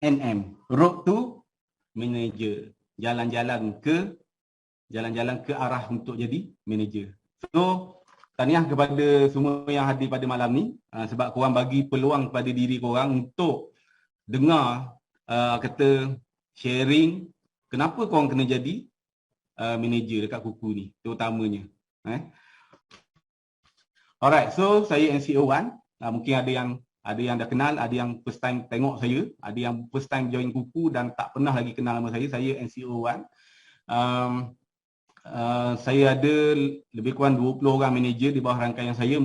NM. Road to manager. Jalan-jalan ke arah untuk jadi manager. So, tahniah kepada semua yang hadir pada malam ni, sebab korang bagi peluang kepada diri korang untuk dengar kata sharing kenapa korang kena jadi manager dekat Kuku ni terutamanya. Alright, so saya NCO Wan. Mungkin ada yang dah kenal, ada yang first time tengok saya, ada yang first time join Kuku dan tak pernah lagi kenal nama saya. Saya NCO Wan. Saya ada lebih kurang 20 orang manager di bawah rangkaian saya,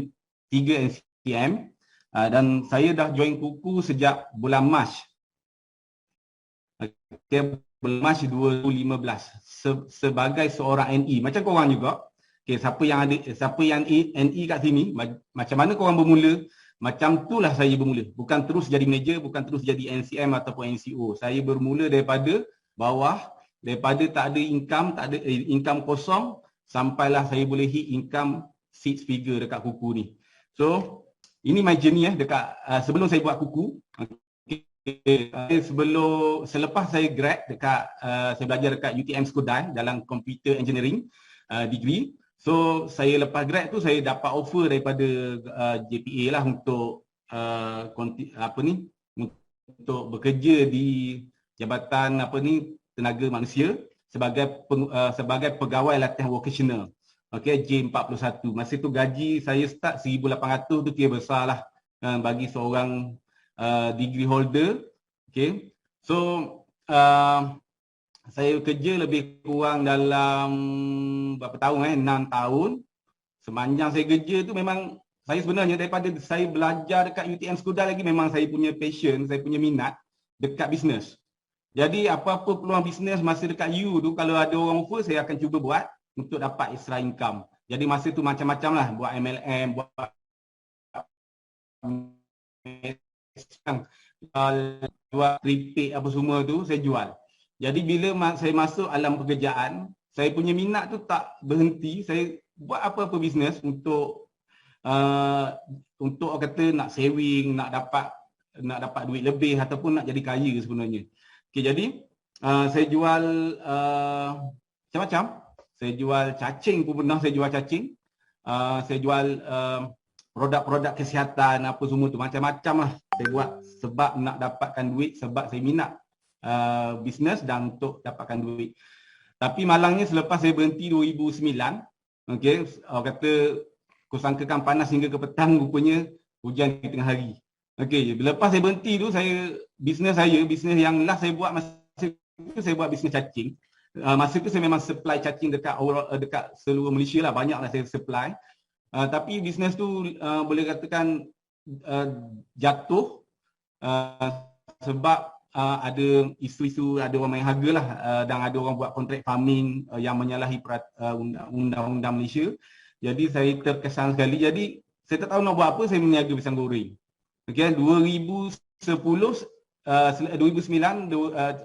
3 NCM, dan saya dah join Kuku sejak bulan Mac. Okay, bulan Mac 2015 sebagai seorang NE macam korang juga. Okay, siapa yang NE kat sini, macam mana korang bermula, macam itulah saya bermula. Bukan terus jadi manager, bukan terus jadi NCM ataupun NCO. Saya bermula daripada bawah, daripada tak ada income kosong, sampailah saya boleh hit income 6 figure dekat Kuku ni. So, ini my journey dekat sebelum saya buat Kuku. Selepas saya grad dekat saya belajar dekat UTM Skudai dalam computer engineering degree. So saya lepas grad tu saya dapat offer daripada JPA lah untuk untuk bekerja di jabatan tenaga manusia sebagai pegawai latihan vocational. Okey, J41. Masa tu gaji saya start 1,800 tu kira besar lah bagi seorang degree holder. Okay. So saya kerja lebih kurang dalam berapa tahun 6 tahun. Sepanjang saya kerja tu memang saya sebenarnya daripada saya belajar dekat UTM Skudai lagi, memang saya punya passion, saya punya minat dekat bisnes. Jadi apa-apa peluang bisnes masa dekat U tu, kalau ada orang offer, saya akan cuba buat untuk dapat extra income. Jadi masa tu macam-macam lah, buat MLM, buat jual prepaid apa semua tu saya jual. Jadi bila saya masuk alam pekerjaan, saya punya minat tu tak berhenti. Saya buat apa-apa bisnes untuk orang kata nak saving, nak dapat duit lebih ataupun nak jadi kaya sebenarnya. Okey, jadi saya jual macam-macam. Saya jual cacing pun pernah saya jual cacing. Saya jual produk-produk kesihatan apa semua tu, macam-macam lah saya buat sebab nak dapatkan duit, sebab saya minat bisnes dan untuk dapatkan duit. Tapi malangnya selepas saya berhenti 2009, okey, orang kata kusangkakan panas hingga ke petang, rupanya hujan di tengah hari. Okey, lepas saya berhenti tu, bisnes yang last saya buat masa tu, saya buat bisnes cacing. Masa tu saya memang supply cacing dekat seluruh Malaysia lah, banyaklah saya supply. Tapi bisnes tu boleh katakan jatuh sebab ada isu-isu, ada orang main harga lah, dan ada orang buat kontrak farming yang menyalahi undang-undang Malaysia. Jadi saya terkesan sekali. Jadi saya tak tahu nak buat apa, saya meniaga pisang goreng. Okay, 2009,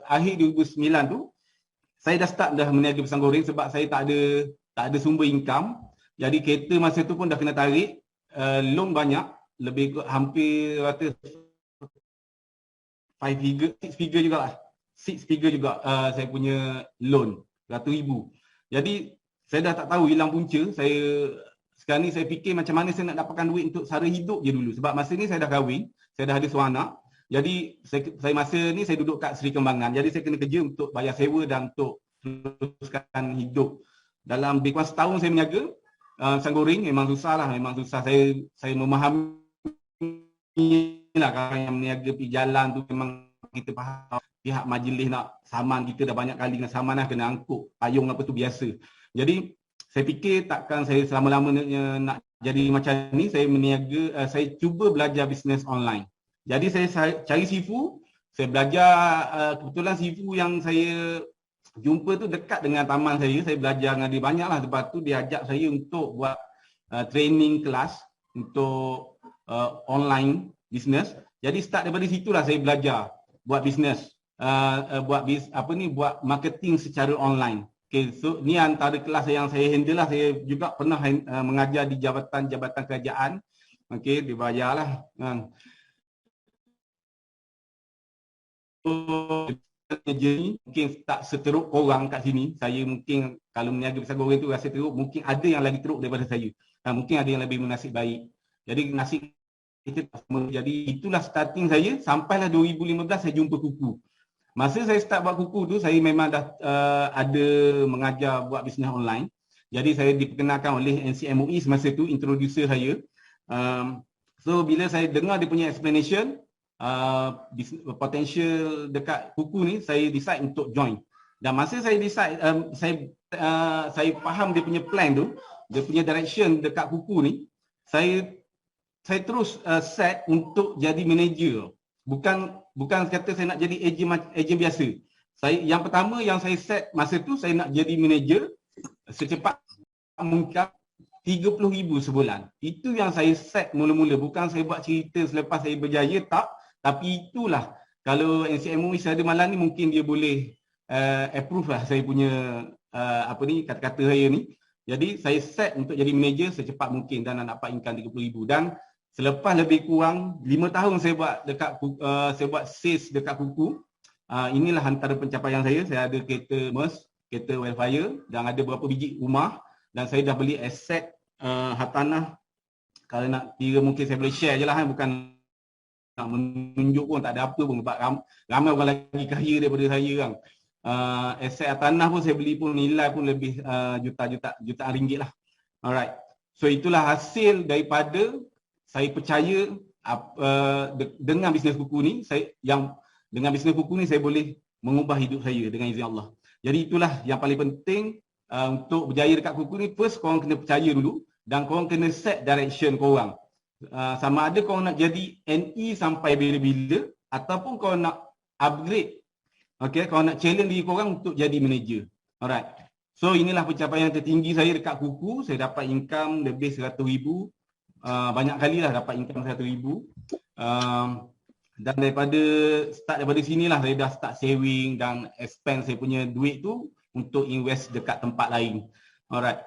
akhir 2009 tu saya dah meniaga pisang goreng sebab saya tak ada sumber income. Jadi kereta masa tu pun dah kena tarik, loan banyak, hampir rata 6 figure juga lah. 6 figure juga saya punya loan, ratus ribu. Jadi saya dah tak tahu, hilang punca. Sekarang ni saya fikir macam mana saya nak dapatkan duit untuk sara hidup je dulu. Sebab masa ni saya dah kahwin, saya dah ada seorang anak. Jadi saya masa ni saya duduk kat Seri Kembangan. Jadi saya kena kerja untuk bayar sewa dan untuk teruskan hidup. Dalam lebih kurang setahun saya meniaga pisang goreng, memang susah lah, memang susah. Saya memahami lah, kalau yang meniaga pergi jalan tu memang kita faham, pihak majlis nak saman kita dah banyak kali nak saman lah, kena angkut payung apa tu biasa. Jadi saya fikir takkan saya selama-lamanya nak jadi macam ni. Saya meniaga, saya cuba belajar bisnes online. Jadi saya cari sifu, saya belajar, kebetulan sifu yang saya jumpa tu dekat dengan taman saya belajar dengan dia banyak lah. Lepas tu dia ajak saya untuk buat training kelas untuk online business. Jadi start daripada situlah saya belajar buat business, buat marketing secara online. Okay, so ni antara kelas yang saya handle lah. Saya juga pernah mengajar di jabatan kerajaan. Okay, dibayar lah. journey mungkin tak seteruk korang kat sini. Saya mungkin kalau meniaga pisang goreng tu rasa teruk, mungkin ada yang lagi teruk daripada saya. Mungkin ada yang lebih nasib baik. Jadi nasib kita tak sama. Jadi itulah starting saya. Sampailah 2015 saya jumpa Kuku. Masa saya start buat Kuku tu, saya memang dah ada mengajar buat bisnes online. Jadi saya diperkenalkan oleh NCMOE semasa tu, introducer saya. So bila saya dengar dia punya explanation, potential dekat Kuku ni, saya decide untuk join. Dan masa saya decide, saya faham dia punya plan tu, dia punya direction dekat Kuku ni, saya terus set untuk jadi manager. Bukan kata saya nak jadi ejen biasa. Yang pertama yang saya set masa tu, saya nak jadi manager secepat mungkin 30,000 sebulan. Itu yang saya set mula-mula. Bukan saya buat cerita selepas saya berjaya, tak. Tapi itulah, kalau NCMOE ada malam ni, mungkin dia boleh approve lah saya punya kata-kata saya ni. Jadi saya set untuk jadi manager secepat mungkin dan nak dapat income 30,000. Dan selepas lebih kurang 5 tahun saya buat sales dekat Kuku, inilah antara pencapaian saya. Saya ada kereta MERS, kereta Wildfire, dan ada beberapa biji rumah, dan saya dah beli aset hartanah. Kalau nak kira mungkin saya boleh share je lah, bukan nak menunjuk pun, tak ada apa pun, sebab ramai orang lagi kaya daripada saya kan. Aset hartanah pun saya beli pun nilai pun lebih jutaan ringgit lah. Alright. So itulah hasil daripada saya percaya dengan bisnes Kuku ni, dengan bisnes Kuku ni saya boleh mengubah hidup saya dengan izin Allah. Jadi itulah yang paling penting untuk berjaya dekat Kuku ni. First, korang kena percaya dulu dan korang kena set direction korang. Sama ada korang nak jadi NE sampai bila-bila ataupun korang nak upgrade. Okay, korang nak challenge diri korang untuk jadi manager. Alright. So inilah pencapaian tertinggi saya dekat Kuku. Saya dapat income lebih 100,000. Banyak kali lah dapat income 100,000. Dan daripada sinilah saya dah start saving dan expand saya punya duit tu untuk invest dekat tempat lain. Alright.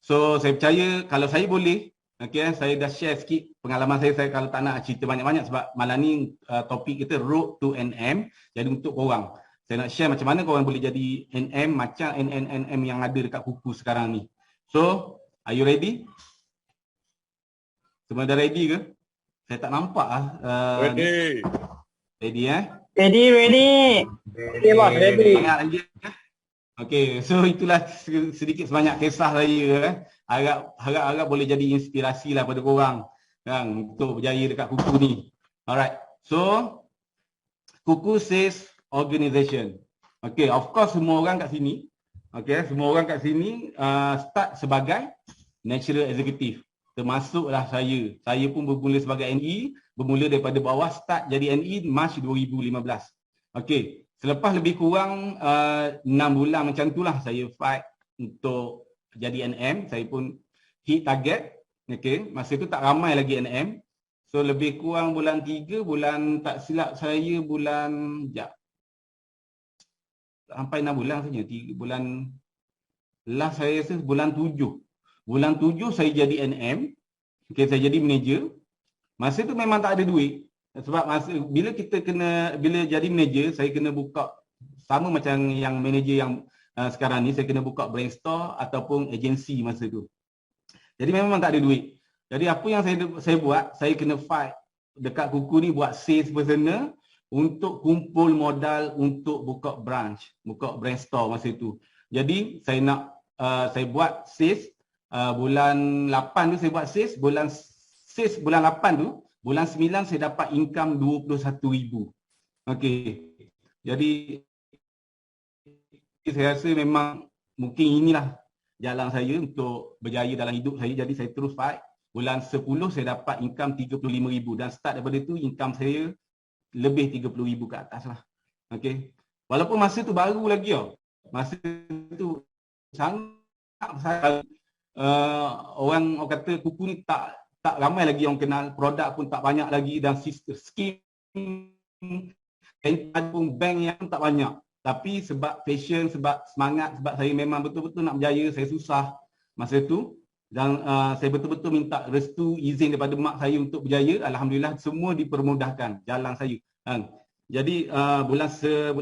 So saya percaya kalau saya boleh, okay, saya dah share sikit pengalaman saya kalau tak nak cerita banyak-banyak sebab malam ni topik kita Road to NM. Jadi untuk korang, saya nak share macam mana korang boleh jadi NM macam NM yang ada dekat Kuku sekarang ni. So, are you ready? Semua dah ready ke? Saya tak nampak lah. Ready. Ready Ready. Okay, bos, ready. Ingat lagi. Okay, so itulah sedikit sebanyak kisah saya. Harap boleh jadi inspirasi lah pada korang kan, untuk berjaya dekat Kuku ni. Alright, so Kuku Sales Organisation. Okay, of course semua orang kat sini, start sebagai Natural Executive. Termasuklah saya. Saya pun bermula sebagai NE, bermula daripada bawah, start jadi NE Mac 2015. Okay. Selepas lebih kurang 6 bulan macam itulah saya fight untuk jadi NM. Saya pun hit target. Okay. Masa itu tak ramai lagi NM. So lebih kurang bulan 3, bulan tak silap saya bulan sampai 6 bulan saja. 3 bulan last saya rasa bulan 7. Bulan 7 saya jadi NM. Okay, saya jadi manager. Masa itu memang tak ada duit. Sebab bila jadi manager, saya kena buka sama macam yang manager yang sekarang ni, saya kena buka brand store ataupun agensi masa tu. Jadi memang tak ada duit. Jadi apa yang saya buat, saya kena fight dekat Kuku ni buat sales personal untuk kumpul modal untuk buka branch, buka brand store masa tu. Jadi saya buat sales bulan 8 tu saya buat sales, bulan 8 tu, bulan 9 saya dapat income 21,000. Okey. Jadi saya rasa memang mungkin inilah jalan saya untuk berjaya dalam hidup saya. Jadi saya terus fight. Bulan 10 saya dapat income 35,000 dan start daripada tu income saya lebih 30,000 ke atas lah. Okey. Walaupun masa tu baru lagi tau. Masa tu sangat orang kata Kuku ni tak ramai lagi yang kenal, produk pun tak banyak lagi dan sistem skim pun bank yang tak banyak. Tapi sebab passion, sebab semangat, sebab saya memang betul-betul nak berjaya, saya susah masa tu dan saya betul-betul minta restu, izin daripada mak saya untuk berjaya. Alhamdulillah semua dipermudahkan jalan saya. Jadi bulan 9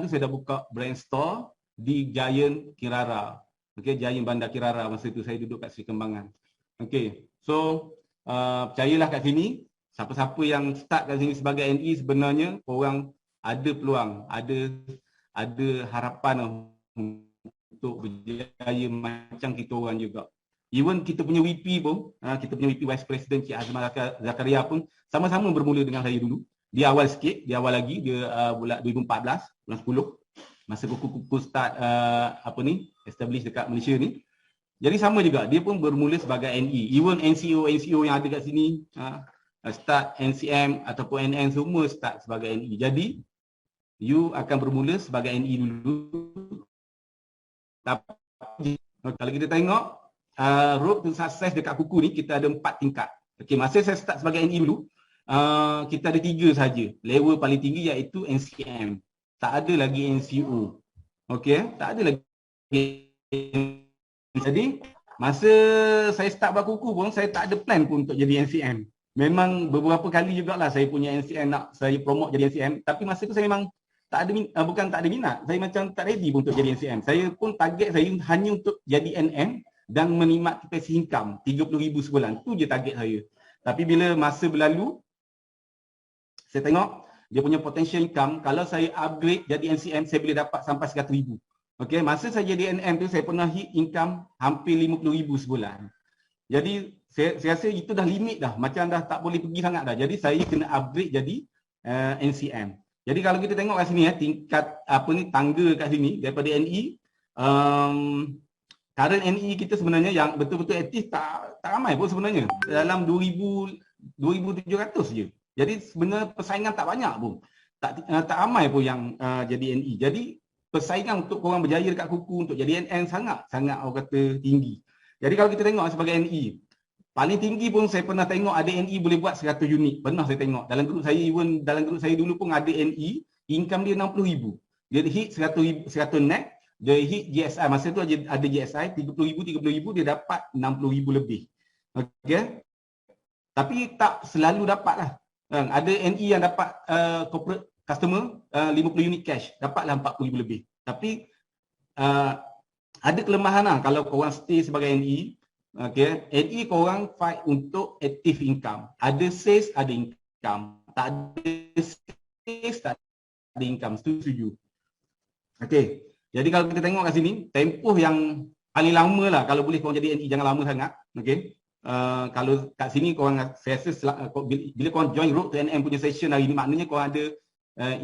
tu saya dah buka brand store di Giant Kirara. Okey, Giant Bandar Kirara, masa tu saya duduk kat Seri Kembangan. Okey. So percayalah kat sini, siapa-siapa yang start kat sini sebagai NE sebenarnya orang ada peluang, ada harapan untuk berjaya macam kita orang juga. Even kita punya VP pun, kita punya VP Vice President Cik Azman Zakaria pun sama-sama bermula dengan saya dulu. Dia awal sikit, dia awal lagi, dia bulan 2014, bulan 10. Masa kuku-kuku start establish dekat Malaysia ni. Jadi sama juga, dia pun bermula sebagai NE. Even NCO yang ada kat sini, start NCM ataupun NN semua start sebagai NE. Jadi, you akan bermula sebagai NE dulu. Tapi, kalau kita tengok, road to success dekat kuku ni, kita ada 4 tingkat. Okay, masa saya start sebagai NE dulu, kita ada 3 saja. Level paling tinggi iaitu NCM. Tak ada lagi NCO. Okey, tak ada lagi. Jadi, masa saya start buat kuku pun, saya tak ada plan pun untuk jadi NCM. Memang beberapa kali jugalah saya punya NCM nak saya promote jadi NCM. Tapi masa tu saya memang tak ada, bukan tak ada minat. Saya macam tak ready pun untuk jadi NCM. Saya pun target saya hanya untuk jadi NM dan menikmati passive income 30,000 sebulan. Tu je target saya. Tapi bila masa berlalu, saya tengok dia punya potential income, kalau saya upgrade jadi NCM, saya boleh dapat sampai 100,000. Okey, masa saya jadi NM tu, saya pernah hit income hampir 50,000 sebulan. Jadi, saya rasa itu dah limit dah. Macam dah tak boleh pergi sangat dah. Jadi, saya kena upgrade jadi NCM. Jadi, kalau kita tengok kat sini, tingkat tangga kat sini, daripada NE, current NE kita sebenarnya yang betul-betul aktif tak ramai pun sebenarnya. Dalam 2,700 je. Jadi sebenarnya persaingan tak banyak pun. Tak ramai pun yang jadi NE. Jadi persaingan untuk korang berjaya dekat kuku untuk jadi NN sangat orang kata tinggi. Jadi kalau kita tengok sebagai NE, paling tinggi pun saya pernah tengok ada NE boleh buat 100 unit. Pernah saya tengok. Dalam grup saya dulu pun ada NE, income dia 60,000. Dia hit 100 net, dia hit GSI. Masa tu ada GSI 30,000 dia dapat 60,000 lebih. Okey. Tapi tak selalu dapat lah. Ada NE yang dapat corporate customer 50 unit cash, dapatlah 40,000 lebih. Tapi ada kelemahan lah kalau korang stay sebagai NE. Okay. NE korang fight untuk active income. Ada sales, ada income. Tak ada sales, tak ada income. Setuju. Okay. Jadi kalau kita tengok kat sini, tempoh yang paling lama lah kalau boleh korang jadi NE, jangan lama sangat. Okay. Kalau kat sini korang, saya rasa bila korang join Road to NM punya session hari ni, maknanya korang ada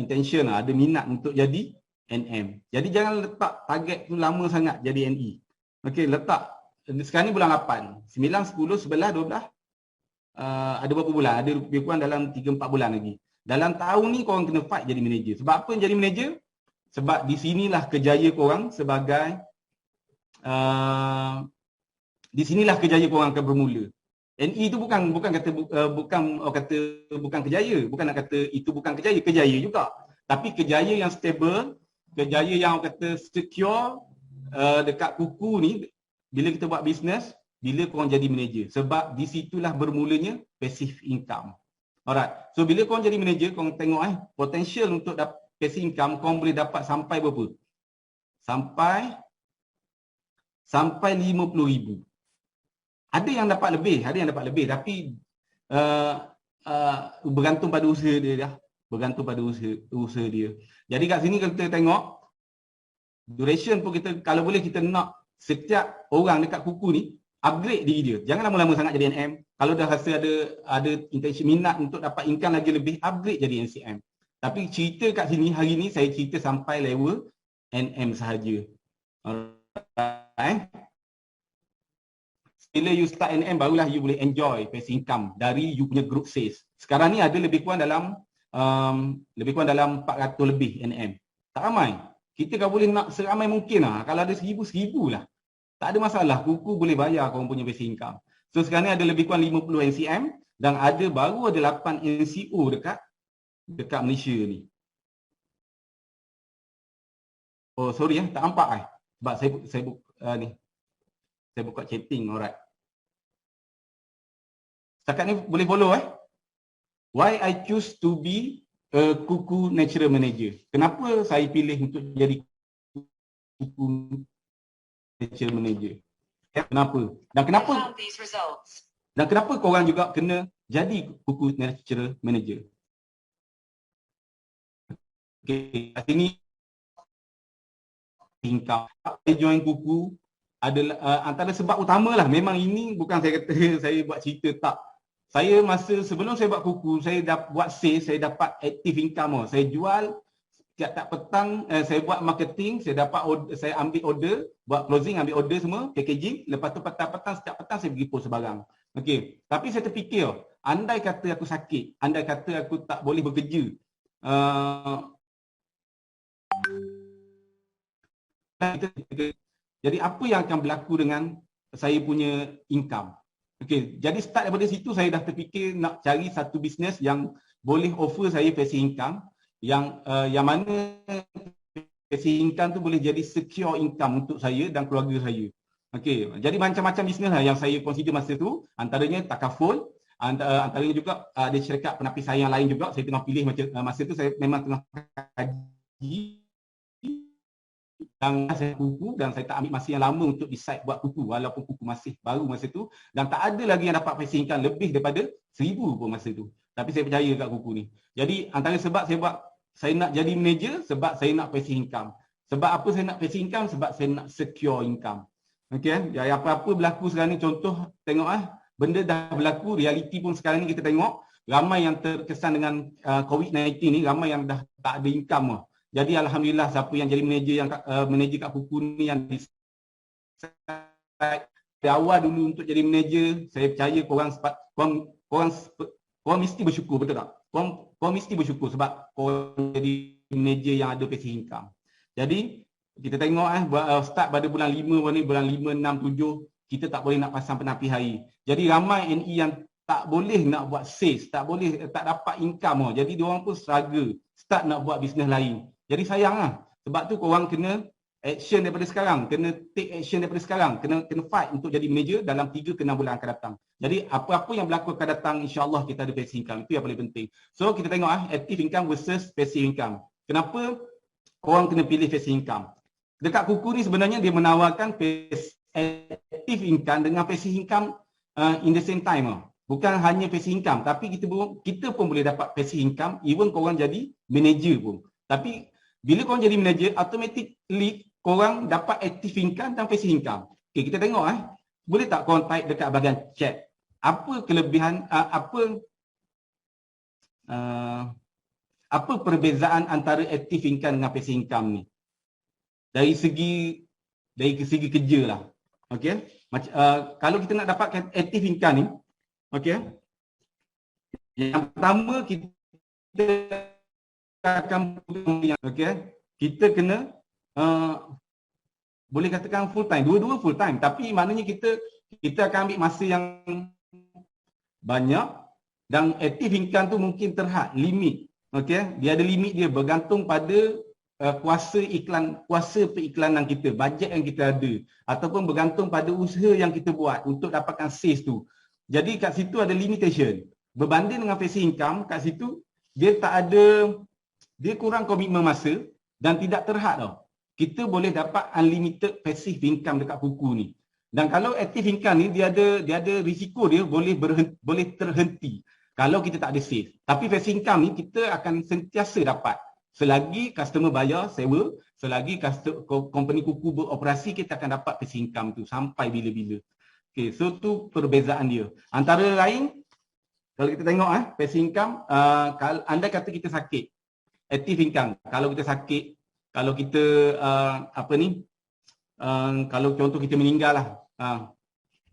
intention lah, ada minat untuk jadi NM. Jadi jangan letak target tu lama sangat jadi NE. Okey, letak sekarang ni bulan 8, 9, 10, 11, 12, ada berapa bulan? Ada lebih kurang dalam 3-4 bulan lagi. Dalam tahun ni korang kena fight jadi manager. Sebab apa jadi manager? Sebab di sinilah kejayaan korang sebagai di sinilah kejayaan korang akan bermula. NE itu bukan kejayaan, bukan nak kata itu bukan kejayaan juga. Tapi kejayaan yang stable, kejayaan yang kata secure dekat kuku ni bila kita buat bisnes, bila korang jadi manager. Sebab di situlah bermulanya passive income. Alright. So bila korang jadi manager, korang tengok potential untuk dapat passive income korang boleh dapat sampai berapa? Sampai 50,000. Ada yang dapat lebih, tapi bergantung pada usaha dia dah. Bergantung pada usaha dia. Jadi kat sini kalau kita tengok duration pun kita, kalau boleh kita nak setiap orang dekat kuku ni upgrade diri dia. Jangan lama-lama sangat jadi NM. Kalau dah rasa ada intention minat untuk dapat income lagi lebih, upgrade jadi NCM. Tapi cerita kat sini hari ni saya cerita sampai level NM sahaja. Alright. Bila you start NM, barulah you boleh enjoy passive income dari you punya group sales. Sekarang ni ada lebih kurang dalam 400 lebih NM. Tak ramai. Kita kan boleh nak seramai mungkin lah. Kalau ada 1,000 lah. Tak ada masalah. Kuku boleh bayar korang punya passive income. So sekarang ni ada lebih kurang 50 NCM dan baru ada 8 NCO dekat Malaysia ni. Oh sorry tak nampak sebab saya buka chatting. Alright. Setakat ni boleh follow Why I choose to be kuku natural manager. Kenapa saya pilih untuk jadi kuku natural manager? Kenapa? Dan kenapa korang juga kena jadi kuku natural manager? Okay, kat sini income. Saya join kuku adalah antara sebab utama lah. Memang ini bukan saya kata saya buat cerita, tak. Saya masa sebelum saya buat kuku, saya dah buat sales, saya dapat active income. Saya jual tiap-tiap petang, saya buat marketing, saya dapat order, saya ambil order, buat closing, ambil order semua, packaging. Lepas tu petang-petang, setiap petang saya pergi post barang. Okey, tapi saya terfikir, andai kata aku sakit, andai kata aku tak boleh bekerja, jadi apa yang akan berlaku dengan saya punya income? Okey, jadi start daripada situ saya dah terfikir nak cari satu bisnes yang boleh offer saya passive income yang mana passive income tu boleh jadi secure income untuk saya dan keluarga saya. Okey, jadi macam-macam bisnes lah yang saya consider masa tu, antaranya takaful, antaranya juga ada syarikat penapis saya yang lain juga saya tengah pilih macam masa tu saya memang tengah kaji dan saya kuku dan saya tak ambil masa yang lama untuk decide buat kuku walaupun kuku masih baru masa tu dan tak ada lagi yang dapat passive income lebih daripada 1,000 pun masa tu. Tapi saya percaya kat kuku ni. Jadi antara sebab saya nak jadi manager sebab saya nak passive income. Sebab apa saya nak passive income? Sebab saya nak secure income. Okey, jadi apa-apa berlaku sekarang ni, contoh tengok benda dah berlaku, realiti pun sekarang ni kita tengok ramai yang terkesan dengan COVID-19 ni, ramai yang dah tak ada income lah. Jadi alhamdulillah siapa yang jadi manager kat kuku ni yang dari awal dulu untuk jadi manager, saya percaya korang mesti bersyukur, betul tak? Korang mesti bersyukur sebab korang jadi manager yang ada passive income. Jadi kita tengok start pada bulan 5 ni, bulan 5, 6, 7 kita tak boleh nak pasang penapis air. Jadi ramai NE yang tak boleh nak buat sales, tak dapat income. Jadi diorang pun struggle start nak buat bisnes lain. Jadi sayang lah. Sebab tu korang kena action daripada sekarang, kena take action daripada sekarang, kena fight untuk jadi manager dalam 3 ke 6 bulan akan datang. Jadi apa-apa yang berlaku akan datang, insya-Allah kita ada passive income. Itu yang paling penting. So kita tengok active income versus passive income. Kenapa korang kena pilih passive income? Dekat kuku ni sebenarnya dia menawarkan active income dengan passive income in the same time. Bukan hanya passive income, tapi kita pun boleh dapat passive income even korang jadi manager pun. Tapi bila korang jadi manager, automatically korang dapat active income dan passive income. Okay, kita tengok boleh tak korang type dekat bahagian chat apa kelebihan, apa perbezaan antara active income dengan passive income ni dari segi kerja lah. Okey, kalau kita nak dapat active income ni, okey, yang pertama kita akan kita kena boleh katakan full time, dua-dua full time, tapi maknanya kita akan ambil masa yang banyak dan active income tu mungkin terhad limit. Okey, dia ada limit dia bergantung pada kuasa periklanan kita, bajet yang kita ada ataupun bergantung pada usaha yang kita buat untuk dapatkan sales tu. Jadi kat situ ada limitation. Berbanding dengan passive income, kat situ dia kurang komitmen masa dan tidak terhad tau. Kita boleh dapat unlimited passive income dekat kuku ni. Dan kalau active income ni dia ada risiko dia boleh terhenti kalau kita tak ada sales. Tapi passive income ni kita akan sentiasa dapat. Selagi customer bayar sewa, selagi company kuku beroperasi, kita akan dapat passive income tu sampai bila-bila. Okay, so tu perbezaan dia. Antara lain, kalau kita tengok passive income, andai kata kita sakit, active income, kalau kita sakit, kalau kita kalau contoh kita meninggal lah,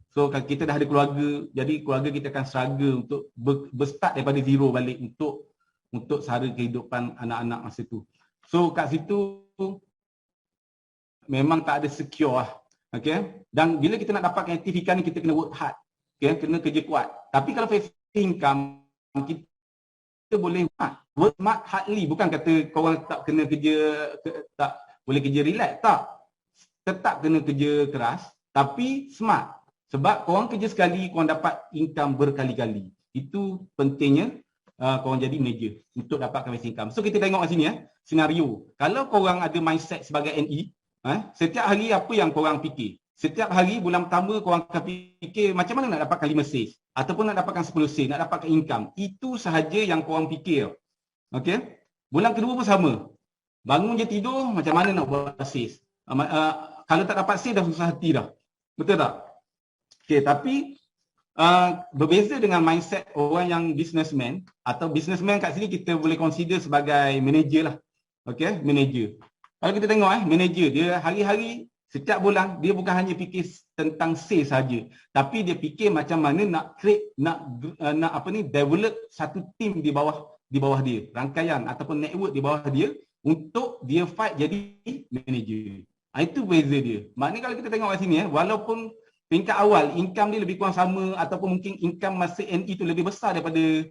so kita dah ada keluarga, jadi keluarga kita akan struggle untuk berstart daripada zero balik untuk sara kehidupan anak-anak masa tu. So kat situ memang tak ada secure lah. Okay? Dan bila kita nak dapatkan active income ni, kita kena work hard. Okay? Kena kerja kuat. Tapi kalau passive income, kita boleh work smart hardly. Bukan kata korang tak kena kerja, tak boleh kerja relax. Tak. Tetap kena kerja keras, tapi smart. Sebab korang kerja sekali, korang dapat income berkali-kali. Itu pentingnya korang jadi manager untuk dapatkan passive income. So kita tengok kat sini senario. Kalau korang ada mindset sebagai NE, setiap hari apa yang korang fikir? Setiap hari bulan pertama korang akan fikir macam mana nak dapatkan 5 sales ataupun nak dapatkan 10 sales, nak dapatkan income. Itu sahaja yang korang fikir. Okey? Bulan kedua pun sama. Bangun je tidur macam mana nak buat sales. Kalau tak dapat sales dah susah hati dah. Betul tak? Okey, tapi berbeza dengan mindset orang yang businessman atau businessman kat sini kita boleh consider sebagai manager lah. Okey, manager. Kalau kita tengok manager dia hari-hari setiap bulan dia bukan hanya fikir tentang sales saja, tapi dia fikir macam mana nak create develop satu team di bawah dia, rangkaian ataupun network di bawah dia untuk dia fight jadi manager. Itu beza dia. Maknanya kalau kita tengok kat sini walaupun peringkat awal income dia lebih kurang sama ataupun mungkin income masa NE tu lebih besar daripada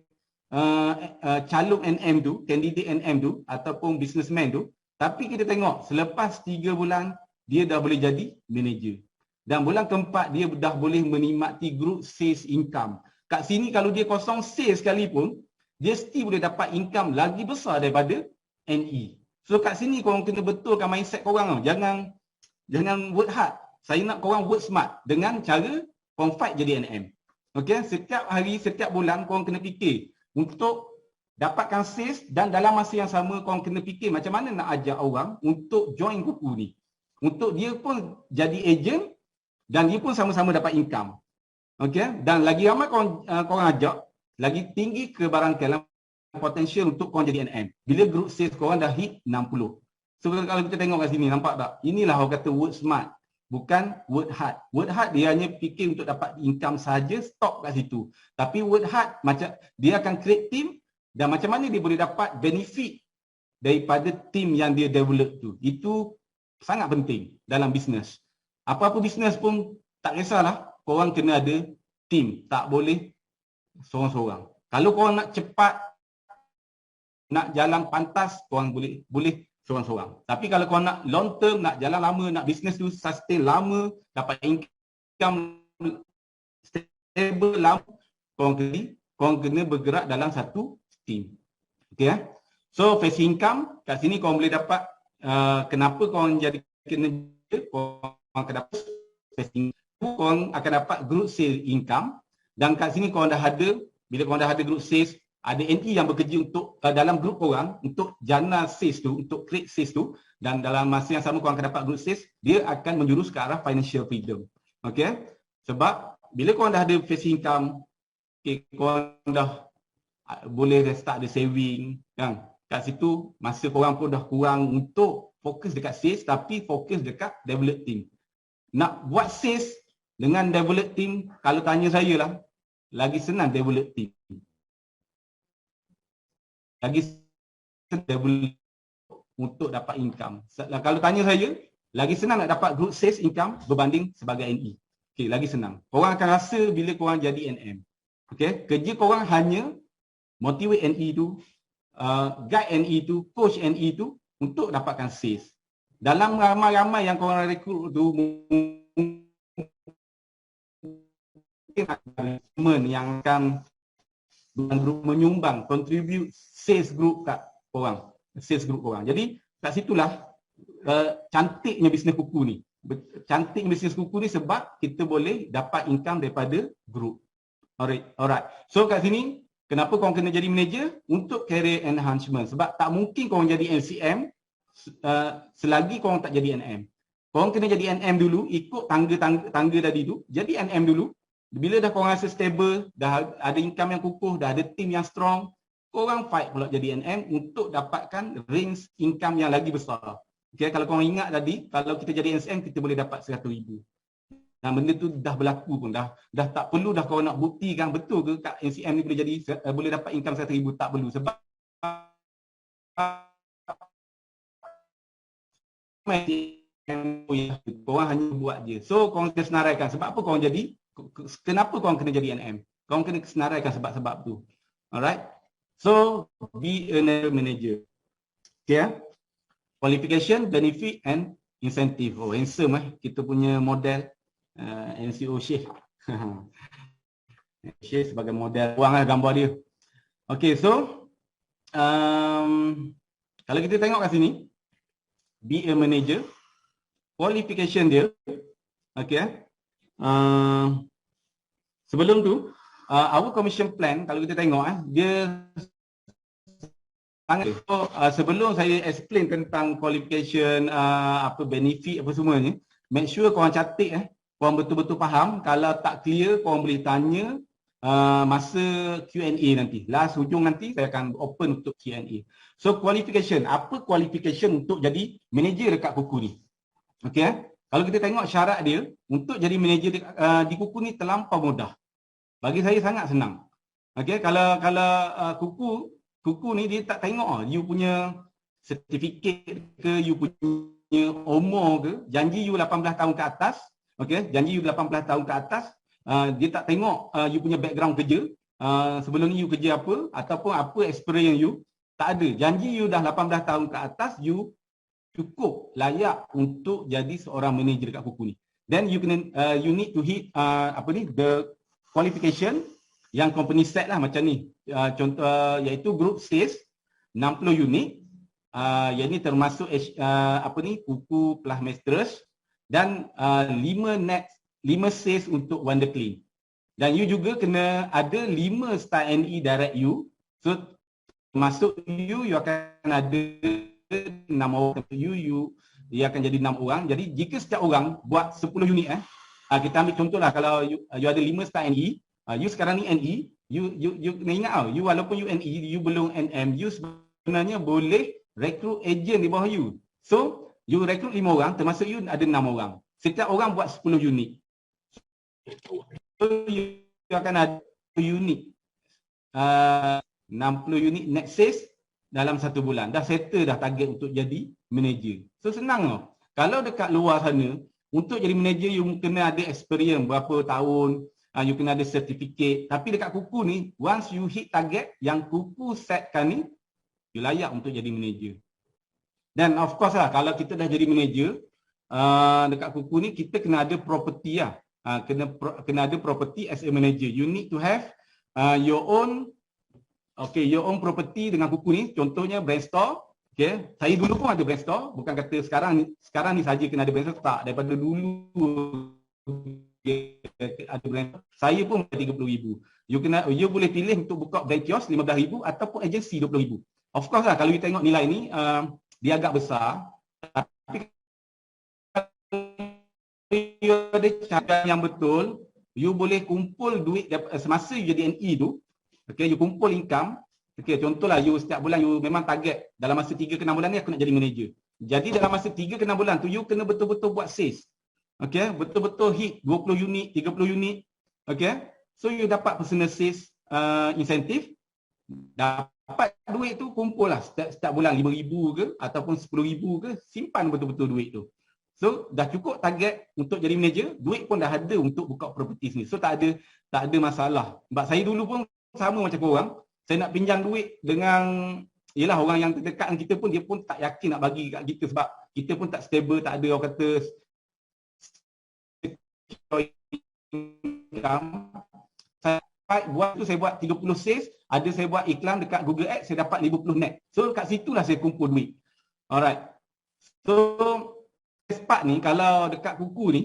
calon NM tu, candidate NM tu ataupun businessman tu, tapi kita tengok selepas 3 bulan dia dah boleh jadi manager. Dan bulan keempat dia dah boleh menikmati group sales income. Kat sini kalau dia kosong sales sekalipun, dia still boleh dapat income lagi besar daripada NE. So kat sini korang kena betulkan mindset korang tau. Jangan work hard. Saya nak korang work smart dengan cara korang fight jadi NM. Okey, setiap hari, setiap bulan korang kena fikir untuk dapatkan sales dan dalam masa yang sama korang kena fikir macam mana nak ajak orang untuk join kuku ni. Untuk dia pun jadi agent dan dia pun sama-sama dapat income. Okey, dan lagi ramai korang ajak, lagi tinggi kebarangkaian potensial untuk korang jadi NM. Bila group sales korang dah hit 60. So kalau kita tengok kat sini, nampak tak? Inilah orang kata work smart. Bukan work hard. Work hard dia hanya fikir untuk dapat income saja, stop kat situ. Tapi work hard macam dia akan create team dan macam mana dia boleh dapat benefit daripada team yang dia develop tu. Itu sangat penting dalam bisnes. Apa-apa bisnes pun tak kisahlah, korang kena ada team. Tak boleh seorang-seorang. Kalau korang nak cepat, nak jalan pantas, korang boleh seorang-seorang. Tapi kalau korang nak long term, nak jalan lama, nak bisnes tu sustain lama, dapat income stable lama, korang kena bergerak dalam satu team. Okay, so passive income kat sini korang boleh dapat kenapa korang jadi kena korang akan dapat passive income, korang akan dapat group sales income, dan kat sini korang dah ada, bila korang dah ada group sales, ada NE yang bekerja untuk dalam grup korang untuk jana sales tu, untuk create sales tu, dan dalam masa yang sama korang akan dapat group sales, dia akan menjurus ke arah financial freedom. Okey? Sebab bila korang dah ada passive income, korang dah boleh start ada saving, kan? Kat situ masa korang pun dah kurang untuk fokus dekat sales, tapi fokus dekat develop team. Nak buat sales dengan develop team, kalau tanya saya lah, lagi senang develop team. Lagi senang untuk dapat income. Kalau tanya saya, lagi senang nak dapat group sales income berbanding sebagai NE. Okey, lagi senang. Korang akan rasa bila korang jadi NM. Okey, kerja korang hanya motivate NE tu, guide NE tu, coach NE tu untuk dapatkan sales. Dalam ramai-ramai yang korang rekrut tu, mungkin yang akan grup menyumbang, contribute sales group kat korang, sales group korang. Jadi kat situlah cantiknya bisnes kuku ni. Cantiknya bisnes kuku ni sebab kita boleh dapat income daripada group. Alright. So kat sini kenapa korang kena jadi manager? Untuk career enhancement. Sebab tak mungkin korang jadi LCM selagi korang tak jadi NM. Korang kena jadi NM dulu, ikut tangga tadi tu, jadi NM dulu. Bila dah korang rasa stable, dah ada income yang kukuh, dah ada team yang strong, korang fight pula jadi NM untuk dapatkan range income yang lagi besar. Okay, kalau korang ingat tadi, kalau kita jadi NM, kita boleh dapat 100,000. Dan benda tu dah berlaku pun, dah tak perlu dah korang nak buktikan betul ke kat NCM ni boleh dapat income 100,000, tak perlu. Sebab korang hanya buat je. So korang kena senaraikan. Sebab apa korang jadi? Kenapa korang kena jadi NM? Korang kena senaraikan sebab-sebab tu. Alright. So be a manager. Okay. Qualification, benefit and incentive. Oh, handsome kita punya model NCO Syekh. Syekh sebagai model. Buanglah gambar dia. Okay, so kalau kita tengok kat sini, be a manager, qualification dia, okay. Sebelum tu, our commission plan kalau kita tengok dia sangat. So, sebelum saya explain tentang qualification, apa benefit apa semuanya, make sure korang catat korang betul-betul faham. Kalau tak clear, korang boleh tanya masa Q&A nanti. Last hujung nanti saya akan open untuk Q&A. So qualification, apa qualification untuk jadi manager dekat Kuku ni? Okay, kalau kita tengok syarat dia untuk jadi manager di Kuku ni terlampau mudah. Bagi saya sangat senang. Okay, kalau Kuku ni dia tak tengok you punya sertifikat ke, you punya umur ke, janji you 18 tahun ke atas, okay, janji you 18 tahun ke atas, dia tak tengok you punya background kerja, sebelum ni you kerja apa, ataupun apa experience you, tak ada. Janji you dah 18 tahun ke atas, you cukup layak untuk jadi seorang manager dekat Kuku ni. Then you need to hit the qualification yang company set lah macam ni. Contoh iaitu group sales 60 unit, yang ni termasuk Kuku Plus Masters, dan 5 sales untuk Wonder Clean. Dan you juga kena ada 5 star NE direct you. So masuk you akan ada 6 orang. Dia akan jadi 6 orang. Jadi jika setiap orang buat 10 unit kita ambil contohlah, kalau you ada 5 star NE, you sekarang ni NE, you kena ingat you walaupun you NE, you belum NM, you sebenarnya boleh rekrut agent di bawah you. So you rekrut 5 orang, termasuk you ada 6 orang. Setiap orang buat 10 unit. So you akan ada unit 60 unit net sales dalam 1 bulan. Dah settle dah target untuk jadi manager. So senang tau. Kalau dekat luar sana, untuk jadi manager you kena ada experience berapa tahun, you kena ada sertifikat. Tapi dekat Kuku ni, once you hit target yang Kuku setkan ni, you layak untuk jadi manager. Dan of course lah, kalau kita dah jadi manager dekat Kuku ni, kita kena ada property lah. Kena ada property as a manager. You need to have your own property dengan Kuku ni. Contohnya brand store. Okay. Saya dulu pun ada brand store. Bukan kata sekarang ni saja kena ada brand store. Tak, daripada dulu ada brand. Saya pun 30,000. You boleh pilih untuk buka brand kios 15,000 ataupun agensi 20,000. Of course lah, kalau you tengok nilai ni dia agak besar. Tapi you ada cara yang betul, you boleh kumpul duit semasa you jadi NE tu. Okay, you kumpul income. Okay, contohlah you setiap bulan you memang target dalam masa 3 ke 6 bulan ni aku nak jadi manager. Jadi dalam masa 3 ke 6 bulan tu you kena betul-betul buat sales. Okay, betul-betul hit 20 unit, 30 unit. Okay, so you dapat personal sales incentive. Dapat duit tu kumpul lah setiap bulan 5,000 ke ataupun 10,000 ke, simpan betul-betul duit tu. So dah cukup target untuk jadi manager, duit pun dah ada untuk buka property ni. So tak ada masalah. Sebab saya dulu pun sama macam korang, saya nak pinjam duit dengan orang yang terdekat dengan kita pun, dia pun tak yakin nak bagi kat kita sebab kita pun tak stable, tak ada orang kata income. Saya buat 30 sales, ada saya buat iklan dekat Google Ads, saya dapat 50 net. So kat situlah saya kumpul duit. Alright. So part ni kalau dekat Kuku ni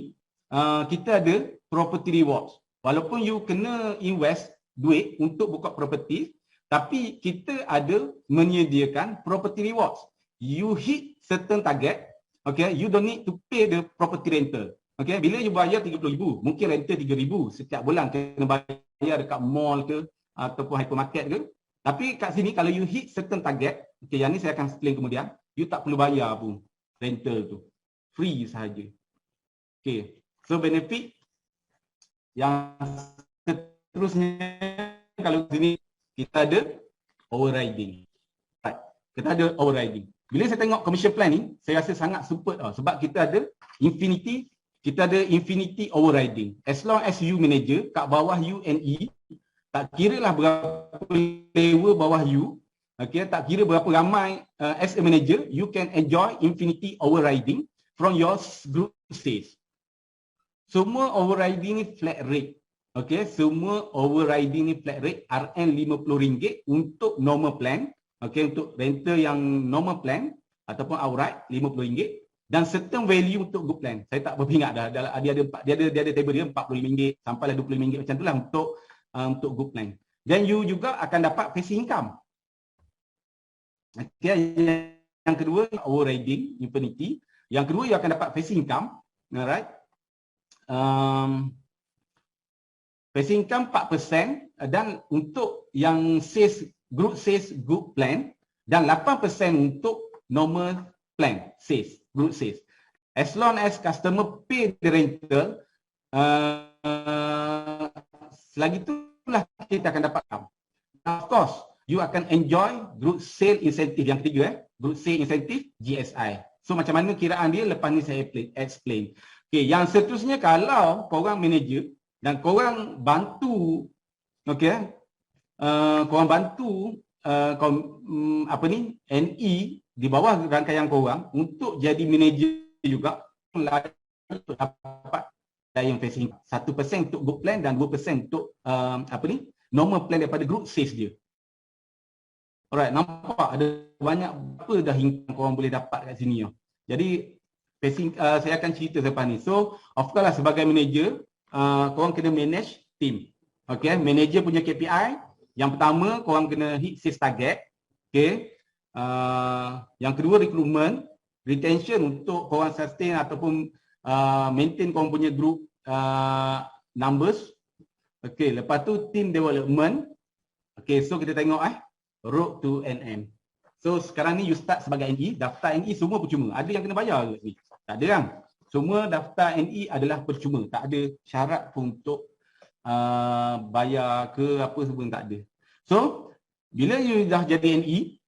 kita ada property rewards. Walaupun you kena invest duit untuk buka property, tapi kita ada menyediakan property rewards. You hit certain target, okay, you don't need to pay the property rental. Okay, bila you bayar 30,000, mungkin rental 3,000 setiap bulan kena bayar dekat mall ke ataupun hypermarket ke. Tapi kat sini kalau you hit certain target, okay, yang ni saya akan explain kemudian, you tak perlu bayar pun rental tu. Free sahaja. Okay, so benefit yang seterusnya, kalau sini kita ada overriding. Right. Kita ada overriding. Bila saya tengok commission plan ni, saya rasa sangat super sebab kita ada infinity overriding. As long as you manager, kat bawah you NE, tak kira lah berapa level bawah you, okay, tak kira berapa ramai as a manager, you can enjoy infinity overriding from your group sales. Semua overriding ni flat rate. Okey, semua overriding ni flat rate RM50 untuk normal plan. Okey, untuk rental yang normal plan ataupun outright RM50 dan certain value untuk group plan. Saya tak berapa ingat dah. Dia ada table dia RM45 sampailah RM25 macam itulah untuk group plan. Dan you juga akan dapat passive income. Okey, yang kedua overriding infinity. Yang kedua you akan dapat passive income. Alright. Passive income 4% dan untuk yang sales group plan dan 8% untuk normal plan group sales. As long as customer pay the rental, selagi itulah kita akan dapat income. Of course, you akan enjoy group sale incentive yang ketiga, group sale incentive GSI. So macam mana kiraan dia lepas ni saya explain. Okay, yang seterusnya kalau korang manager dan korang bantu, okey, korang bantu NE di bawah rangkaian korang untuk jadi manager juga, untuk dapat yang facing 1% untuk group plan dan 2% untuk normal plan daripada group sales dia. Alright, nampak ada banyak apa dah income korang boleh dapat kat sini. Jadi saya akan cerita selepas ni. So of course lah sebagai manager, korang kena manage team. Okay, manager punya KPI. Yang pertama, korang kena hit sales target. Okay. Yang kedua, recruitment, retention untuk korang sustain ataupun maintain korang punya group numbers. Okay, lepas tu team development. Okay, so kita tengok road to NM. So sekarang ni you start sebagai NE, daftar NE semua percuma. Ada yang kena bayar ke ni? Tak ada kan? Semua daftar NE adalah percuma. Tak ada syarat pun untuk bayar ke apa semua, tak ada. So, bila you dah jadi NE,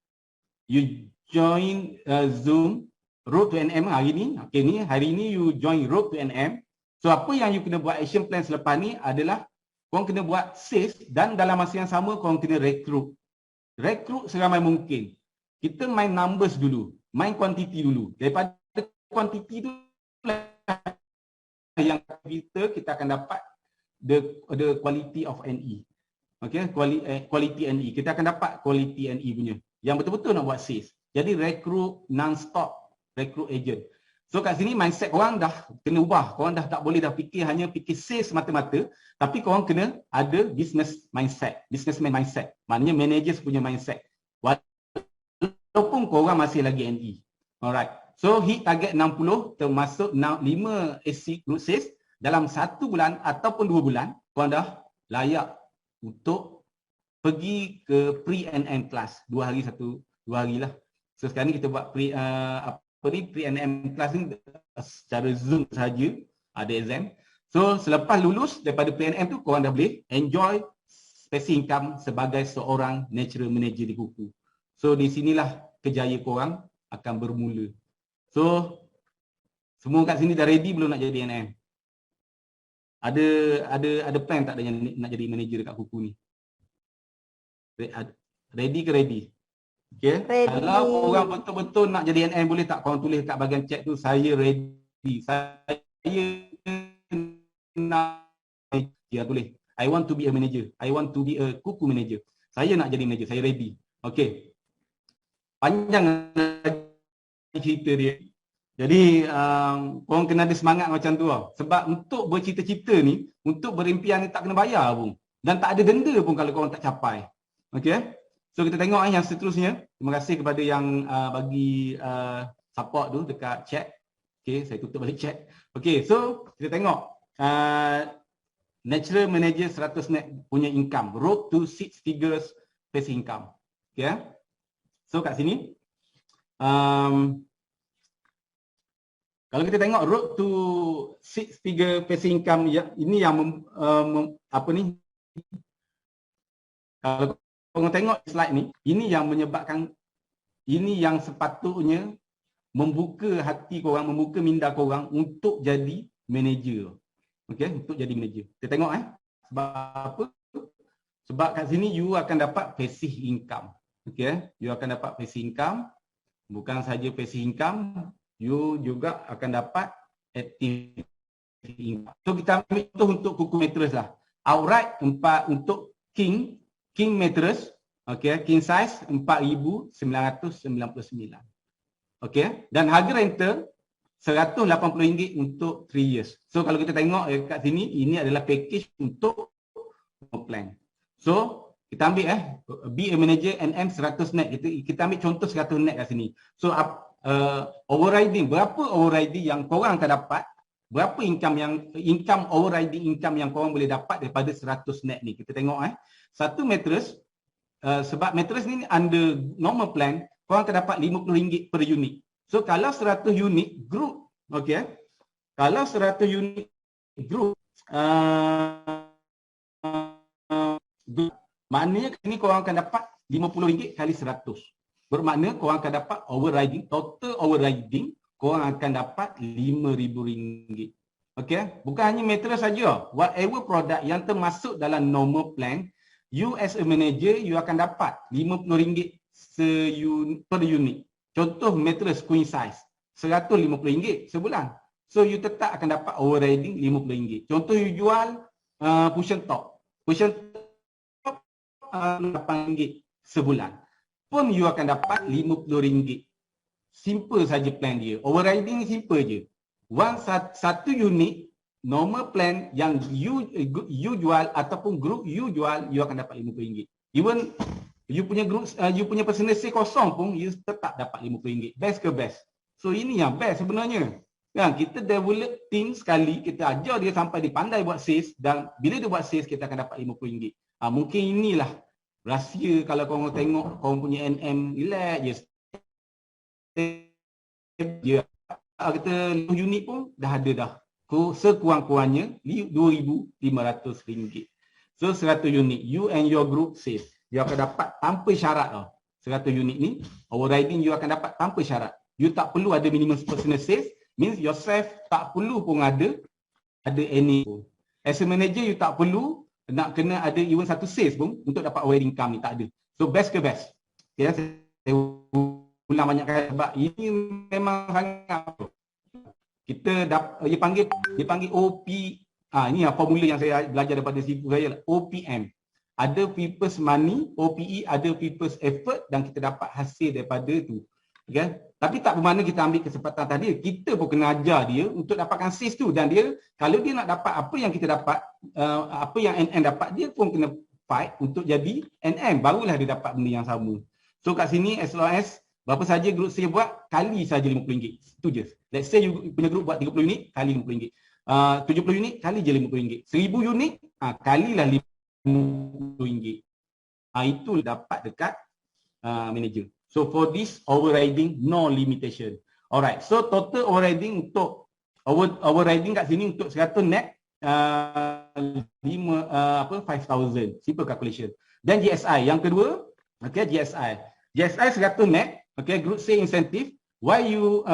you join Zoom Road to NM hari ni. Okay, ni hari ni you join Road to NM. So, apa yang you kena buat action plan selepas ni adalah korang kena buat sales dan dalam masa yang sama korang kena rekrut. Rekrut seramai mungkin. Kita main numbers dulu, main quantity dulu. Daripada quantity tu yang kita akan dapat the quality of NE. Okay, quality NE. Kita akan dapat quality NE punya. Yang betul-betul nak buat sales. Jadi rekrut non-stop, rekrut agent. So kat sini mindset korang dah kena ubah. Korang dah tak boleh dah hanya fikir sales semata-mata, tapi korang kena ada business mindset, businessman mindset. Maknanya managers punya mindset. Walaupun korang masih lagi NE. Alright. So hit target 60 termasuk 5 AC group sales dalam 1 bulan ataupun 2 bulan, korang dah layak untuk pergi ke pre-NM class. 2 hari lah. So sekarang ni kita buat pre-NM class ni secara Zoom saja, ada exam. So selepas lulus daripada pre-NM tu, korang dah boleh enjoy passive income sebagai seorang natural manager di Kuku. So di sinilah kejayaan korang akan bermula. So semua kat sini dah ready belum nak jadi NM? Ada plan tak dengan nak jadi manager dekat Kuku ni? Ready ke ready? Okay. Ready. Kalau korang betul-betul nak jadi NM, boleh tak korang tulis kat bahagian chat tu, saya ready. Saya nak tulis, I want to be a manager. I want to be a Kuku manager. Saya nak jadi manager, saya ready. Okay. Panjang cerita dia. Jadi korang kena ada semangat macam tu lah. Sebab untuk bercita-cita ni, untuk berimpian ni tak kena bayar pun. Dan tak ada denda pun kalau korang tak capai. Okay. So kita tengok yang seterusnya. Terima kasih kepada yang bagi support tu dekat chat. Okay, saya tutup balik chat. Okay, so kita tengok natural manager 100 net punya income. Road to 6 figures passive income. Okay. So kat sini kalau kita tengok road to 6 figure passive income, ini yang apa ni, kalau korang tengok slide ni, ini yang menyebabkan, ini yang sepatutnya membuka hati korang, membuka minda korang untuk jadi manager. Okey, untuk jadi manager. Kita tengok sebab apa? Sebab kat sini you akan dapat passive income. Okey, you akan dapat passive income. Bukan saja passive income, you juga akan dapat active income. So kita ambil contoh untuk Kuku Mattress lah. outright 4 untuk king mattress, okey, king size 4,999. Okey, dan harga rental RM180 untuk 3 years. So kalau kita tengok kat sini, ini adalah package untuk plan. So kita ambil be a manager NM 100 net. Kita ambil contoh 100 net kat sini. So overriding, berapa overriding yang korang akan dapat? Berapa income overriding income yang korang boleh dapat daripada 100 net ni? Kita tengok satu mattress, sebab mattress ni under normal plan, korang akan dapat RM50 per unit. So kalau 100 unit group, okey, kalau 100 unit group, maknanya ni korang akan dapat RM50 kali 100. Bermakna korang akan dapat overriding, total overriding korang akan dapat RM5,000. Okey, bukan hanya mattress saja. Whatever product yang termasuk dalam normal plan, you as a manager, you akan dapat RM50 per unit. Contoh mattress queen size, RM150 sebulan. So you tetap akan dapat overriding RM50. Contoh you jual cushion top. Cushion top RM8 sebulan. Pun you akan dapat RM50. Simple saja plan dia. Overriding ni simple je. Satu unit normal plan yang you jual ataupun group you jual, you akan dapat RM50. Even you punya group, you punya personal sale kosong pun, you tetap dapat RM50. Best ke best? So ini yang best sebenarnya. Kan, kita develop team sekali, kita ajar dia sampai dia pandai buat sales, dan bila dia buat sales, kita akan dapat RM50. Mungkin inilah rahsia kalau korang tengok korang punya NM relax je. Dia kata 5 unit pun dah ada dah. Sekurang-kurangnya RM2,500. So 100 unit, you and your group sales, you akan dapat tanpa syarat tau. 100 unit ni, overriding you akan dapat tanpa syarat. You tak perlu ada minimum personal sales, means yourself tak perlu pun ada any. As a manager, you tak perlu nak kena ada even satu sales pun untuk dapat overriding income ni, tak ada. So best ke best? Okay, saya ulang banyak kali sebab ini memang sangat kita dia panggil OP. Ini formula yang saya belajar daripada cipu saya, OPM. Ada people's money, OPE ada people's effort, dan kita dapat hasil daripada tu. Okay? Tapi tak bermakna kita ambil kesempatan tadi, kita pun kena ajar dia untuk dapatkan sales tu, dan dia kalau dia nak dapat apa yang kita dapat, apa yang NM dapat, dia pun kena fight untuk jadi NM, barulah dia dapat benda yang sama. So kat sini as long as berapa saja group saya buat, kali saja RM50. Itu je. Let's say you punya group buat 30 unit, kali RM50. 70 unit, kali je RM50. 1000 unit, kalilah RM50. Itu dapat dekat manager. So for this overriding, no limitation. Alright, so total overriding untuk overriding kat sini untuk 100 net 5,000. Simple calculation. Dan GSI yang kedua, okay, GSI 100 net, okay, group sale incentive. Why you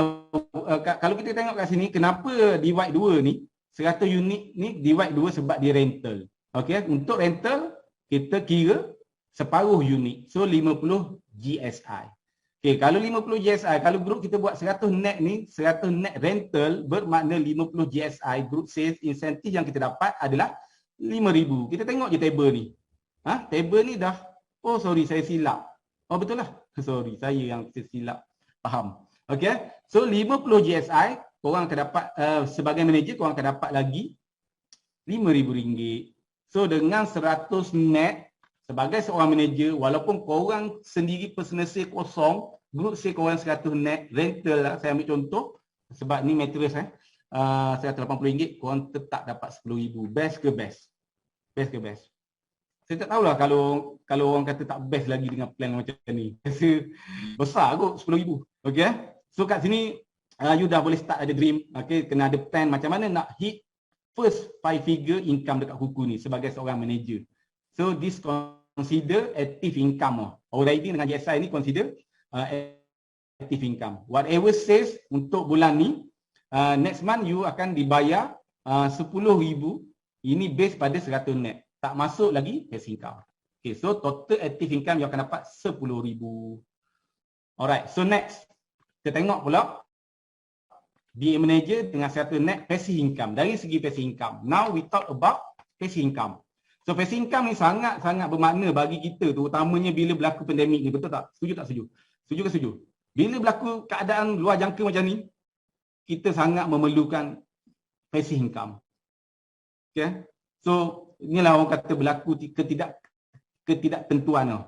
kalau kita tengok kat sini, kenapa divide 2 ni, 100 unit ni divide 2 sebab dia rental. Okay, untuk rental kita kira separuh unit, so 50 GSI. Okay, kalau 50 GSI, kalau group kita buat 100 net ni, 100 net rental, bermakna 50 GSI group sales incentive yang kita dapat adalah 5,000. Kita tengok je table ni. Table ni dah, oh sorry saya silap. Oh betul lah, sorry saya yang silap. Faham. Okay, so 50 GSI, korang akan dapat, sebagai manager korang akan dapat lagi RM5,000. So dengan 100 net, sebagai seorang manager, walaupun korang sendiri personal sale kosong, group sale korang 100 net, rental lah, saya ambil contoh, sebab ni mattress RM180, korang tetap dapat RM10,000. Best ke best? Best ke best? Saya tak tahulah kalau orang kata tak best lagi dengan plan macam ni. Rasa besar kot RM10,000. Okay? So kat sini, you dah boleh start ada dream. Okay? Kena ada plan macam mana nak hit first 5 figure income dekat Kuku ni sebagai seorang manager. So this consider active income. Overriding dengan GSI ni consider active income. Whatever sales untuk bulan ni, next month you akan dibayar RM10,000. Ini base pada 100 net. Tak masuk lagi passive income. Okay, so total active income you akan dapat RM10,000. Alright, so next kita tengok pula BA manager dengan 100 net passive income. Dari segi passive income, now we talk about passive income. So passive income ni sangat-sangat bermakna bagi kita, terutamanya bila berlaku pandemik ni. Betul tak? Setuju tak setuju? Setuju ke setuju? Bila berlaku keadaan luar jangka macam ni, kita sangat memerlukan passive income. Okay? So inilah orang kata berlaku ketidaktentuan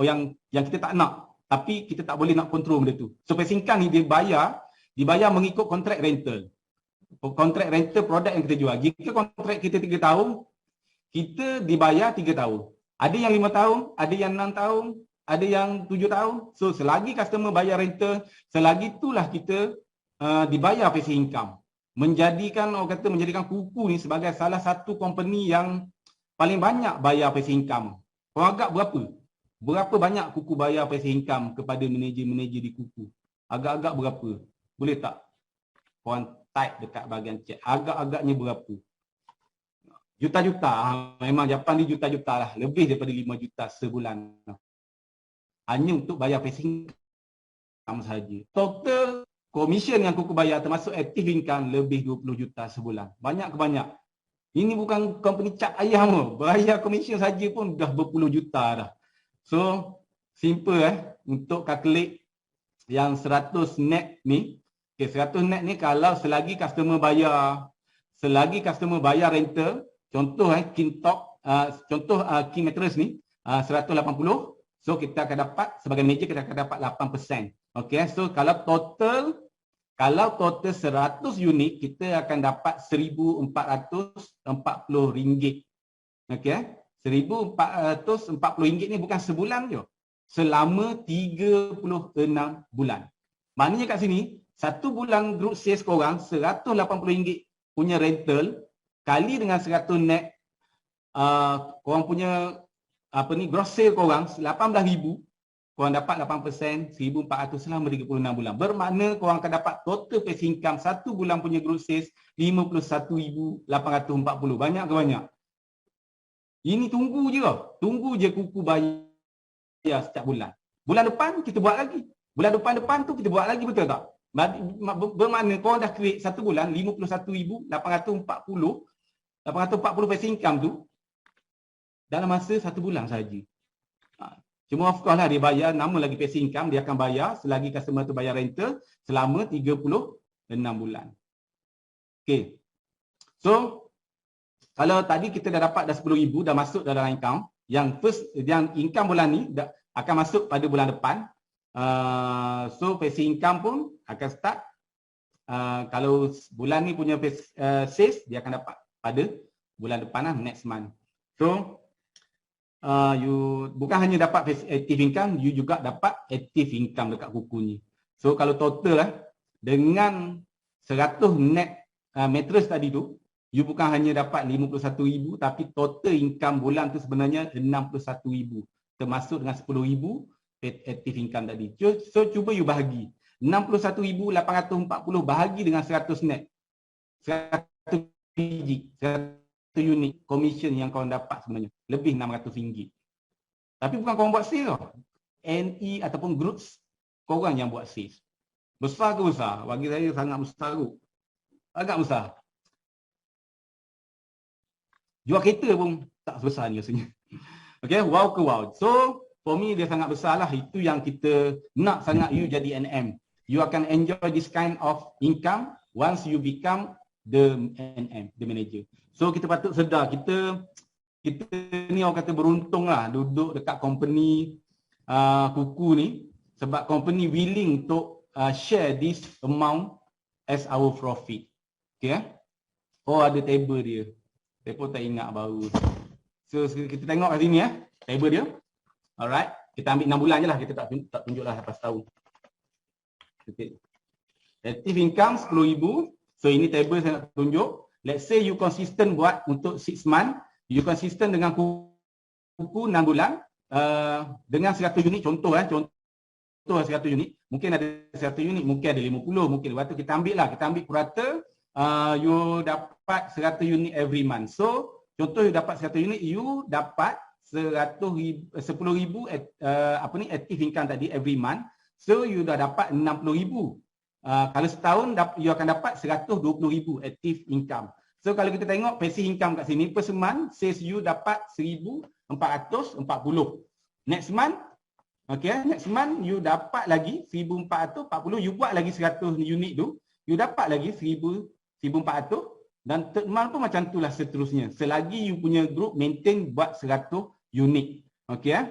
yang kita tak nak, tapi kita tak boleh nak kontrol benda tu. So passive income ni dibayar mengikut kontrak rental. Kontrak rental produk yang kita jual. Jika kontrak kita 3 tahun, kita dibayar 3 tahun. Ada yang 5 tahun, ada yang 6 tahun, ada yang 7 tahun. So selagi customer bayar rental, selagi itulah kita dibayar passive income. Menjadikan Kuku ni sebagai salah satu company yang paling banyak bayar passive income. Korang agak berapa? Berapa banyak Kuku bayar passive income kepada manager-manager di Kuku? Agak-agak berapa? Boleh tak korang type dekat bahagian chat? Agak-agaknya berapa? Juta-juta. Memang Japan ni juta-juta lah. Lebih daripada 5 juta sebulan. Hanya untuk bayar passive income sahaja. Total commission yang Kuku bayar termasuk active income lebih 20 juta sebulan. Banyak ke banyak? Ini bukan company cap ayam tu. Bayar commission saja pun dah berpuluh juta dah. So, simple untuk calculate yang 100 net ni. Okay, 100 net ni kalau selagi customer bayar rental, contoh King Mattress ni 180, so kita akan dapat sebagai manager kita akan dapat 8%. Okey, so kalau total 100 unit kita akan dapat RM1,440. Okey, RM1,440 ni bukan sebulan je. Selama 36 bulan. Maknanya kat sini satu bulan group sales korang RM180 punya rental kali dengan 100 net korang punya gross sale korang 18,000, korang dapat 8%, 1,400 selama 36 bulan. Bermakna korang akan dapat total passive income satu bulan punya group sales 51,840. Banyak ke banyak? Ini tunggu je Kuku bayar setiap bulan. Bulan depan kita buat lagi. Bulan depan tu kita buat lagi, betul tak? Bermakna korang dah create satu bulan 51,840 passive income tu dalam masa satu bulan sahaja. Cuma of course lah dia bayar, nama lagi passive income, dia akan bayar selagi customer tu bayar rental selama 36 bulan. Okay. So, kalau tadi kita dah dapat dah 10,000 dah masuk dalam account, yang income bulan ni akan masuk pada bulan depan. So passive income pun akan start kalau bulan ni punya sales dia akan dapat pada bulan depan lah, next month. So you bukan hanya dapat active income, you juga dapat active income dekat Kuku ni. So kalau total lah dengan 100 net mattress tadi tu, you bukan hanya dapat 51,000 tapi total income bulan tu sebenarnya 61,000 termasuk dengan 10,000 active income tadi. So cuba you bahagi 61,840 bahagi dengan 100 net, 100 biji, 100 unit commission yang korang dapat sebenarnya lebih RM600. Tapi bukan korang buat sale tau. NE ataupun groups korang yang buat sales. Besar ke besar? Bagi saya sangat besar tu. Agak besar. Jual kereta pun tak sebesar ni rasanya. Okay, wow ke wow. So for me dia sangat besar lah. Itu yang kita nak sangat you jadi NM. You akan enjoy this kind of income once you become the NM, the manager. So kita patut sedar kita ni orang kata beruntung lah duduk dekat company Kuku ni, sebab company willing untuk share this amount as our profit. Okay. Oh ada table dia. Saya pun tak ingat baru. So kita tengok kat sini table dia. Alright, kita ambil 6 bulan je lah, kita tak tunjuk lah lepas tahun. Okay. Active income 10,000. So ini table saya nak tunjuk. Let's say you consistent buat untuk 6 month, you consistent dengan Kuku 6 bulan dengan 100 unit, contoh 100 unit, mungkin ada 100 unit, mungkin ada 50, mungkin waktu kita ambil purata, you dapat 100 unit every month. So contoh you dapat 100 unit, you dapat 10,000 active income tadi every month. So you dah dapat 60,000. Kalau setahun you akan dapat 120,000 active income. So kalau kita tengok passive income kat sini, per month sales you dapat 1440. Next month, okay, next month you dapat lagi 1440, you buat lagi 100 unit tu, you dapat lagi 1400, dan third month pun macam itulah seterusnya. Selagi you punya group maintain buat 100 unit. Okay.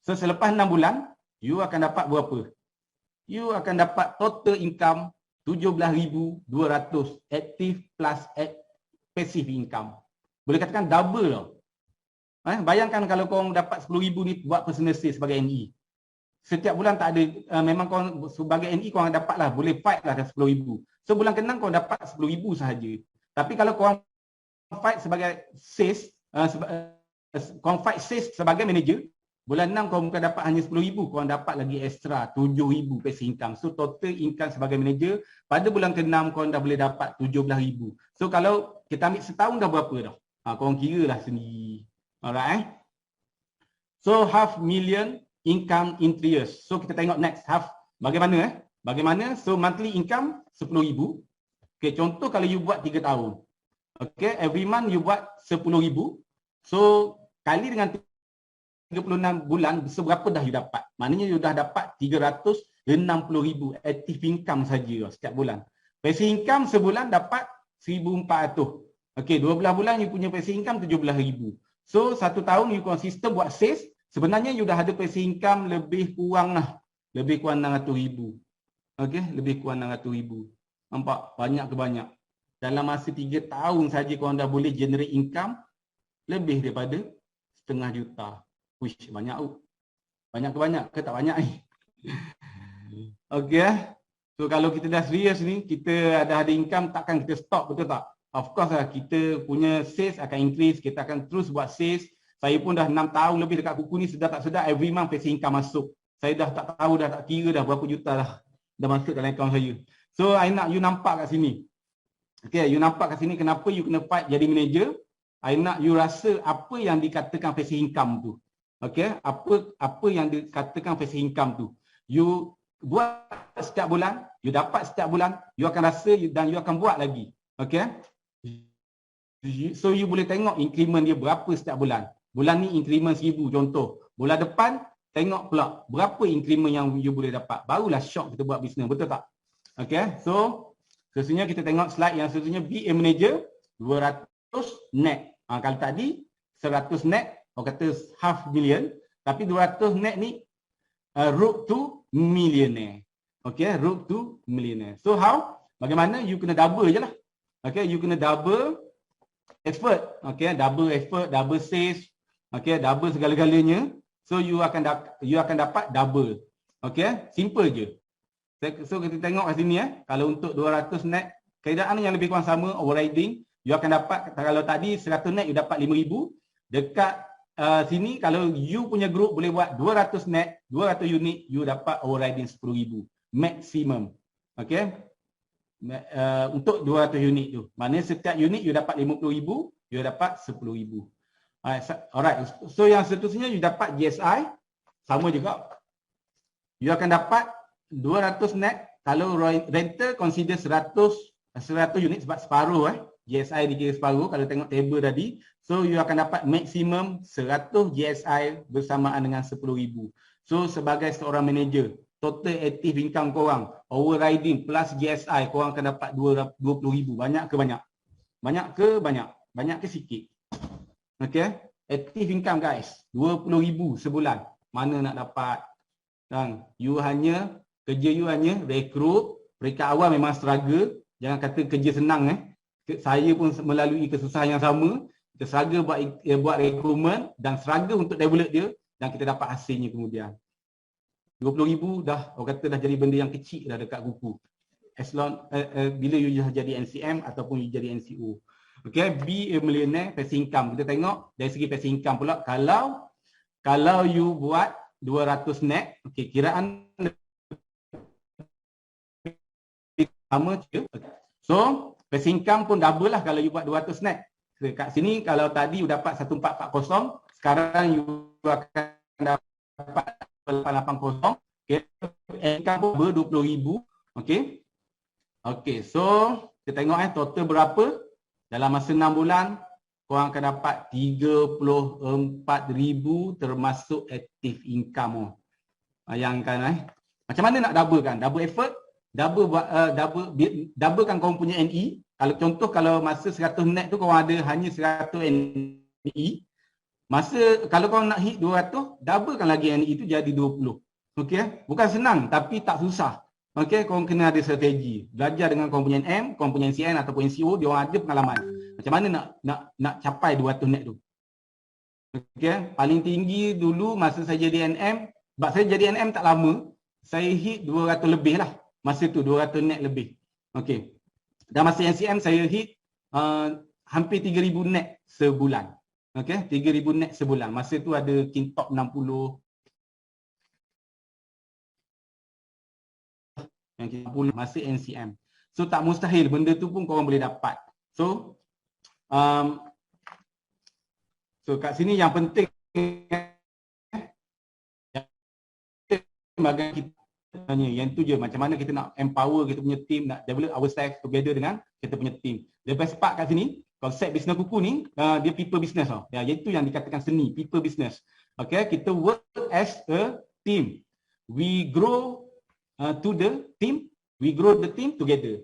So selepas 6 bulan, you akan dapat berapa? You akan dapat total income 17,200 active plus passive income. Boleh katakan double tau. Bayangkan kalau korang dapat 10,000 ni buat personal sales sebagai NE. Setiap bulan tak ada, memang korang sebagai NE korang dapatlah, boleh fight lah dah 10,000. So bulan ke-6 korang dapat 10,000 sahaja. Tapi kalau korang fight sebagai sales, korang fight sales sebagai manager, bulan 6 korang bukan dapat hanya 10,000, korang dapat lagi extra 7,000 passive income. So total income sebagai manager pada bulan ke-6 korang dah boleh dapat 17,000. So kalau kita ambil setahun dah berapa dah? Korang kira lah sendiri. Alright. So 500,000 income in 3 years. So kita tengok next half. Bagaimana? Bagaimana? So monthly income 10,000. Okay, contoh kalau you buat 3 tahun. Okay, every month you buat 10,000. So kali dengan 36 bulan, seberapa dah you dapat? Maknanya you dah dapat 360,000 active income saja setiap bulan. Passive income sebulan dapat 1,400. Okey, 12 bulan you punya passive income 17,000. So 1 tahun you konsisten buat sales, sebenarnya you dah ada passive income lebih kurang 600,000. Okey, lebih kurang 600,000. Nampak? Banyak ke banyak? Dalam masa 3 tahun saja korang dah boleh generate income lebih daripada 500,000 juta. Wish, banyak tu. Banyak ke banyak? Ke tak banyak ni? Okey. So kalau kita dah serius ni, kita ada income, takkan kita stop, betul tak? Of course lah, kita punya sales akan increase, kita akan terus buat sales. Saya pun dah 6 tahun lebih dekat kuku ni, sedar tak sedar every month passive income masuk. Saya dah tak tahu, dah tak kira dah berapa juta dah masuk dalam akaun saya. So I nak you nampak kat sini. Okay, you nampak kat sini kenapa you kena fight jadi manager. I nak you rasa apa yang dikatakan passive income tu. Okay, apa yang dikatakan passive income tu. You buat setiap bulan, you dapat setiap bulan, you akan rasa dan you akan buat lagi. Okay. So you boleh tengok increment dia berapa setiap bulan. Bulan ni increment 1,000 contoh. Bulan depan tengok pula berapa increment yang you boleh dapat. Barulah shock kita buat bisnes, betul tak? Okay, so seterusnya kita tengok slide yang seterusnya, be a manager 200 net. Kalau tadi 100 net, orang kata 500,000, tapi 200 net ni road to millionaire. Okay, road to millionaire. So how? Bagaimana? You kena double je lah. Okay, you kena double effort. Okay, double effort, double sales. Okay, double segala-galanya. So you akan dapat double. Okay, simple je. So kita tengok kat sini kalau untuk 200 net, keadaan yang lebih kurang sama, overriding, you akan dapat, kalau tadi 100 net you dapat 5,000. Dekat sini kalau you punya group boleh buat 200 net, 200 unit, you dapat overriding 10,000 maximum. Okay, untuk 200 unit tu. Maknanya setiap unit you dapat 50,000, you dapat 10,000. Alright. So yang seterusnya you dapat GSI, sama juga. You akan dapat 200 net. Kalau rental consider 100 unit sebab separuh GSI dikira separuh kalau tengok table tadi. So you akan dapat maksimum 100 GSI bersamaan dengan 10,000. So sebagai seorang manager, total active income korang, overriding plus GSI, korang akan dapat 20,000. Banyak ke banyak? Banyak ke banyak? Banyak ke sikit? Okay, active income guys, 20,000 sebulan. Mana nak dapat? Dan kerja you hanya rekrut. Mereka awal memang struggle. Jangan kata kerja senang Saya pun melalui kesusahan yang sama. Kita struggle buat rekrutmen dan struggle untuk develop dia, dan kita dapat hasilnya kemudian. 20,000 dah, orang kata dah jadi benda yang kecil dah dekat kuku. As long bila you dah jadi NCM ataupun you jadi NCO. Okay, be a millionaire passive income. Kita tengok dari segi passive income pula, kalau you buat 200 net, okay, kiraan sama je. So passive income pun double lah kalau you buat 200 net. Kat sini kalau tadi you dapat 1440, sekarang you akan dapat 880. Okay, income pun ber 20,000. Okay. Okay, so kita tengok total berapa? Dalam masa 6 bulan, korang akan dapat 34,000 termasuk active income. Bayangkan macam mana nak double kan? Double effort, doublekan korang punya NE. Kalau contoh kalau masa 100 net tu korang ada hanya 100 NE. Masa kalau korang nak hit 200, doublekan lagi NE tu jadi 20. Okey, bukan senang tapi tak susah. Okey, korang kena ada strategi. Belajar dengan korang punya NM, korang punya NCN ataupun NCO, dia orang ada pengalaman. Macam mana nak capai 200 net tu. Okey, paling tinggi dulu masa saya jadi NM, sebab saya jadi NM tak lama, saya hit 200 lebih lah. Masa tu 200 net lebih. Okey. Dan masa NCM saya hit hampir 3,000 net sebulan. Okey, 3,000 net sebulan. Masa tu ada King Top 60 yang 60 masa NCM. So tak mustahil benda tu pun korang boleh dapat. So kat sini yang penting bagi kita yang tu je, macam mana kita nak empower kita punya team, nak develop our staff together dengan kita punya team. The best part kat sini, konsep bisnes kuku ni dia people business tau. Ya, iaitu yang dikatakan seni, people business. Okay, kita work as a team. We grow to the team, we grow the team together.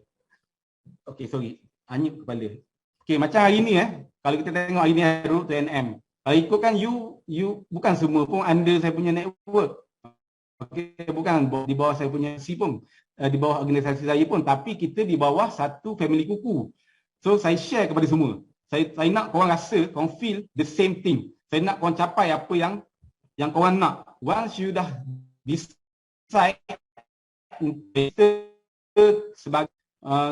Okay, sorry, hanyut kepala. Okay, macam hari ni kalau kita tengok hari ni road to NM, ikutkan you bukan semua pun under saya punya network. Okay, bukan di bawah saya punya si pun, di bawah organisasi saya pun, tapi kita di bawah satu family kuku. So saya share kepada semua. Saya nak korang rasa, korang feel the same thing. Saya nak korang capai apa yang korang nak. Once you dah decide sebagai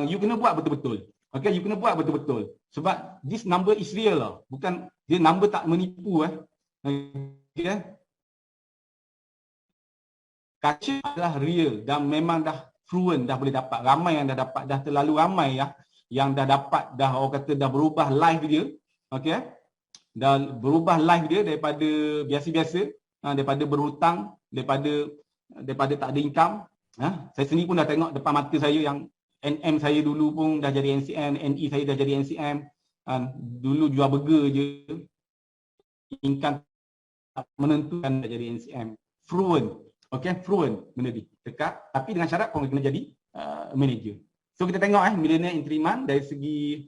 you kena buat betul-betul. Okay, you kena buat betul-betul. Sebab this number is real lah. Bukan dia number tak menipu Okay. Kaca adalah real dan memang dah fluent, dah boleh dapat. Ramai yang dah dapat, dah terlalu ramai yang dah dapat, dah orang kata dah berubah life dia. Okey. Dah berubah life dia daripada biasa-biasa, daripada berhutang, daripada tak ada income. Saya sendiri pun dah tengok depan mata saya yang NM saya dulu pun dah jadi NCM, NE saya dah jadi NCM. Dulu jual burger je. Income tak menentukan dah jadi NCM. Fluent. Okay, fluent benda ni. Dekat, tapi dengan syarat korang kena jadi manager. So kita tengok millionaire in 3 months dari segi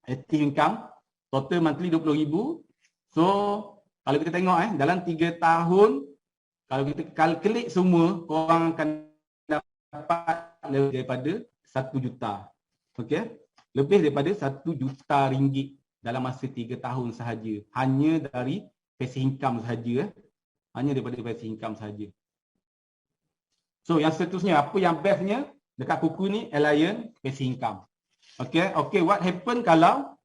active income, total monthly 20,000. So kalau kita tengok dalam 3 tahun, kalau kita kalkulate semua, korang akan dapat lebih daripada 1 juta. Okay, lebih daripada 1 juta ringgit dalam masa 3 tahun sahaja. Hanya dari passive income sahaja. Hanya daripada passive income saja. So yang seterusnya, apa yang bestnya dekat kuku ni, Alliance passive income. Okay, what happen kalau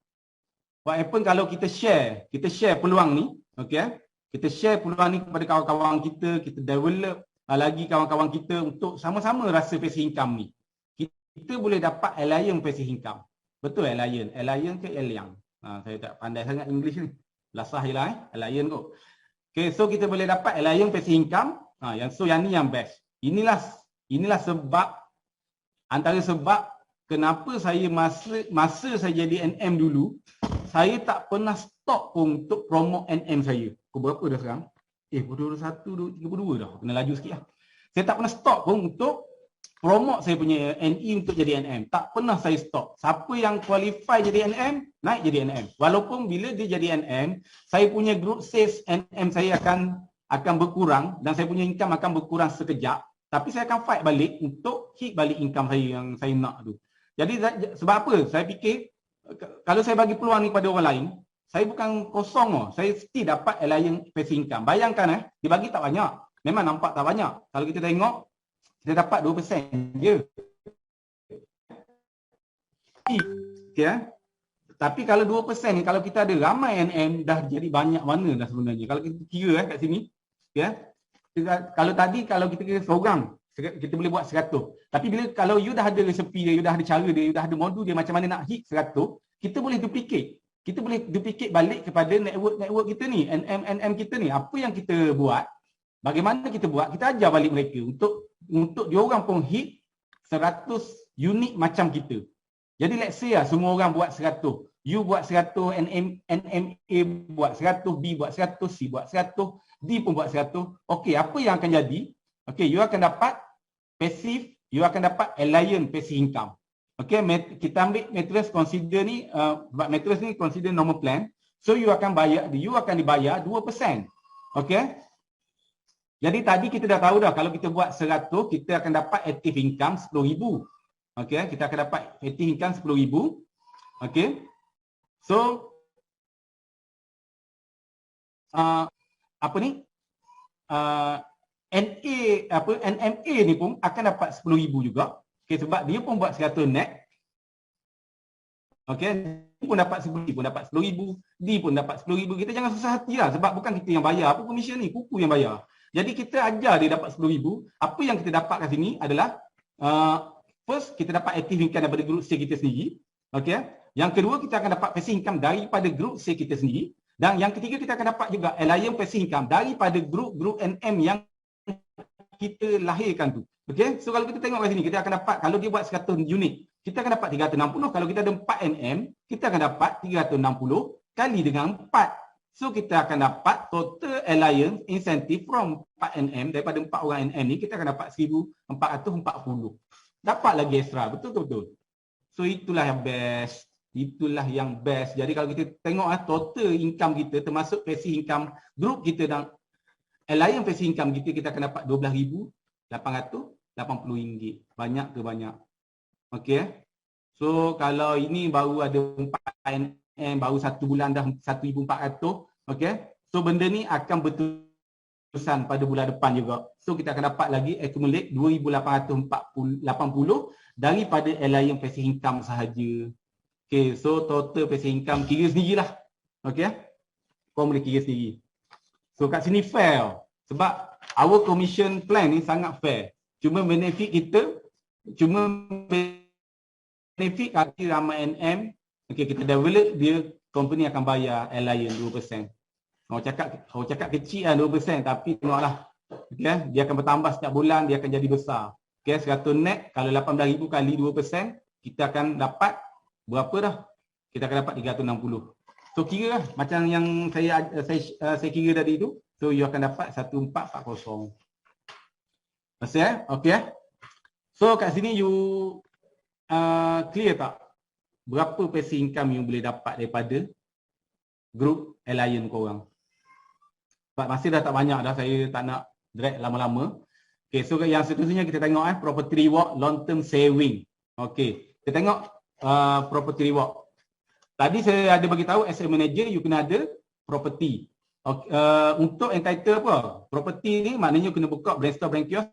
kita share peluang ni, okay? Kita share peluang ni kepada kawan-kawan kita develop lagi kawan-kawan kita untuk sama-sama rasa passive income ni. Kita boleh dapat Alliance passive income. Betul Alliance ke Alliance? Saya tak pandai sangat English ni. Lasah je lah Alliance kot. Okay, so kita boleh dapat Alliance passive income. Yang ni yang best. Inilah sebab, antara sebab kenapa saya masa saya jadi NM dulu, saya tak pernah stop pun untuk promote NM saya. Pukul berapa dah sekarang? Pukul 21:32 dah. Kena laju sikit lah. Saya tak pernah stop pun untuk promote saya punya NE untuk jadi NM. Tak pernah saya stop. Siapa yang qualify jadi NM, naik jadi NM. Walaupun bila dia jadi NM, saya punya group sales NM saya akan berkurang dan saya punya income akan berkurang sekejap. Tapi saya akan fight balik untuk hit balik income saya yang saya nak tu. Jadi sebab apa? Saya fikir kalau saya bagi peluang ni kepada orang lain, saya bukan kosong tau. Saya still dapat Alliance passive income. Bayangkan dia bagi tak banyak. Memang nampak tak banyak. Kalau kita tengok, kita dapat 2% je. Okay, tapi kalau 2% ni, kalau kita ada ramai NM, dah jadi banyak mana dah sebenarnya. Kalau kita kira kat sini, kalau kita kira seorang, kita boleh buat 100. Tapi kalau you dah ada resepi dia, you dah ada cara dia, you dah ada modul dia macam mana nak hit 100, kita boleh duplicate. Kita boleh duplicate balik kepada network kita ni, NM kita ni. Apa yang kita buat, bagaimana kita buat, kita ajar balik mereka untuk dia orang pun hit 100 unit macam kita. Jadi let's say semua orang buat 100. You buat 100, NMA buat 100, B buat 100, C buat 100, D pun buat 100. Okey, apa yang akan jadi? Okey, you akan dapat passive, you akan dapat alliance passive income. Okey, kita ambil matrix consider ni, matrix ni consider normal plan. So you akan dibayar 2%. Okey. Jadi tadi kita dah tahu dah, kalau kita buat 100, kita akan dapat active income 10,000. Okey, kita akan dapat active income 10,000. Okey. So apa ni? NMA ni pun akan dapat 10,000 juga. Okey, sebab dia pun buat 100 net. Okey, dia pun dapat 10,000, D pun dapat 10,000. Kita jangan susah hati lah, sebab bukan kita yang bayar apa commission ni, kuku yang bayar. Jadi kita ajar dia dapat 10,000. Apa yang kita dapat kat sini adalah first, kita dapat active income daripada group C kita sendiri. Okey. Yang kedua, kita akan dapat passive income daripada group C kita sendiri. Dan yang ketiga, kita akan dapat juga alliance passive income daripada group NM yang kita lahirkan tu. Okey. So kalau kita tengok kat sini, kita akan dapat, kalau dia buat 100 unit, kita akan dapat 360. Kalau kita ada 4 NM, kita akan dapat 360 kali dengan 4. So kita akan dapat total alliance incentive from 4 NM, daripada 4 orang NM ni, kita akan dapat 1,440. Dapat lagi extra, betul-betul. So itulah yang best. Itulah yang best. Jadi kalau kita tengok total income kita, termasuk passive income group kita dan alliance passive income kita akan dapat RM12,880. Banyak ke banyak? Okey. So kalau ini baru ada 4 NM, baru 1 bulan dah 1,400. Okey. So benda ni akan berterusan pada bulan depan juga. So kita akan dapat lagi accumulate 2,880 daripada alliance passive income sahaja. Okey, so total passive income kira sendirilah. Okey. Kau boleh kira sendiri. So kat sini fair. Sebab our commission plan ni sangat fair. Cuma benefit kita, benefit kaki ramai NM. Okey, kita develop dia, company akan bayar alliance 2%. Orang cakap kecil lah 2%, tapi tengoklah. Okey, dia akan bertambah setiap bulan, dia akan jadi besar. Okey, 100 net, kalau 18,000 kali 2%, kita akan dapat berapa dah? Kita akan dapat 360. So kira lah macam yang saya kira tadi tu. So you akan dapat 1440. Masih okey. So kat sini you clear tak? Berapa passive income you boleh dapat daripada group alliance korang? Sebab masih dah tak banyak dah, saya tak nak drag lama-lama. Okay, so yang seterusnya kita tengok property reward long term saving. Okay, kita tengok property reward. Tadi saya ada bagi tahu as a manager you kena ada property. Okay, untuk entitle apa? Property ni maknanya kena buka brandstore brand kiosk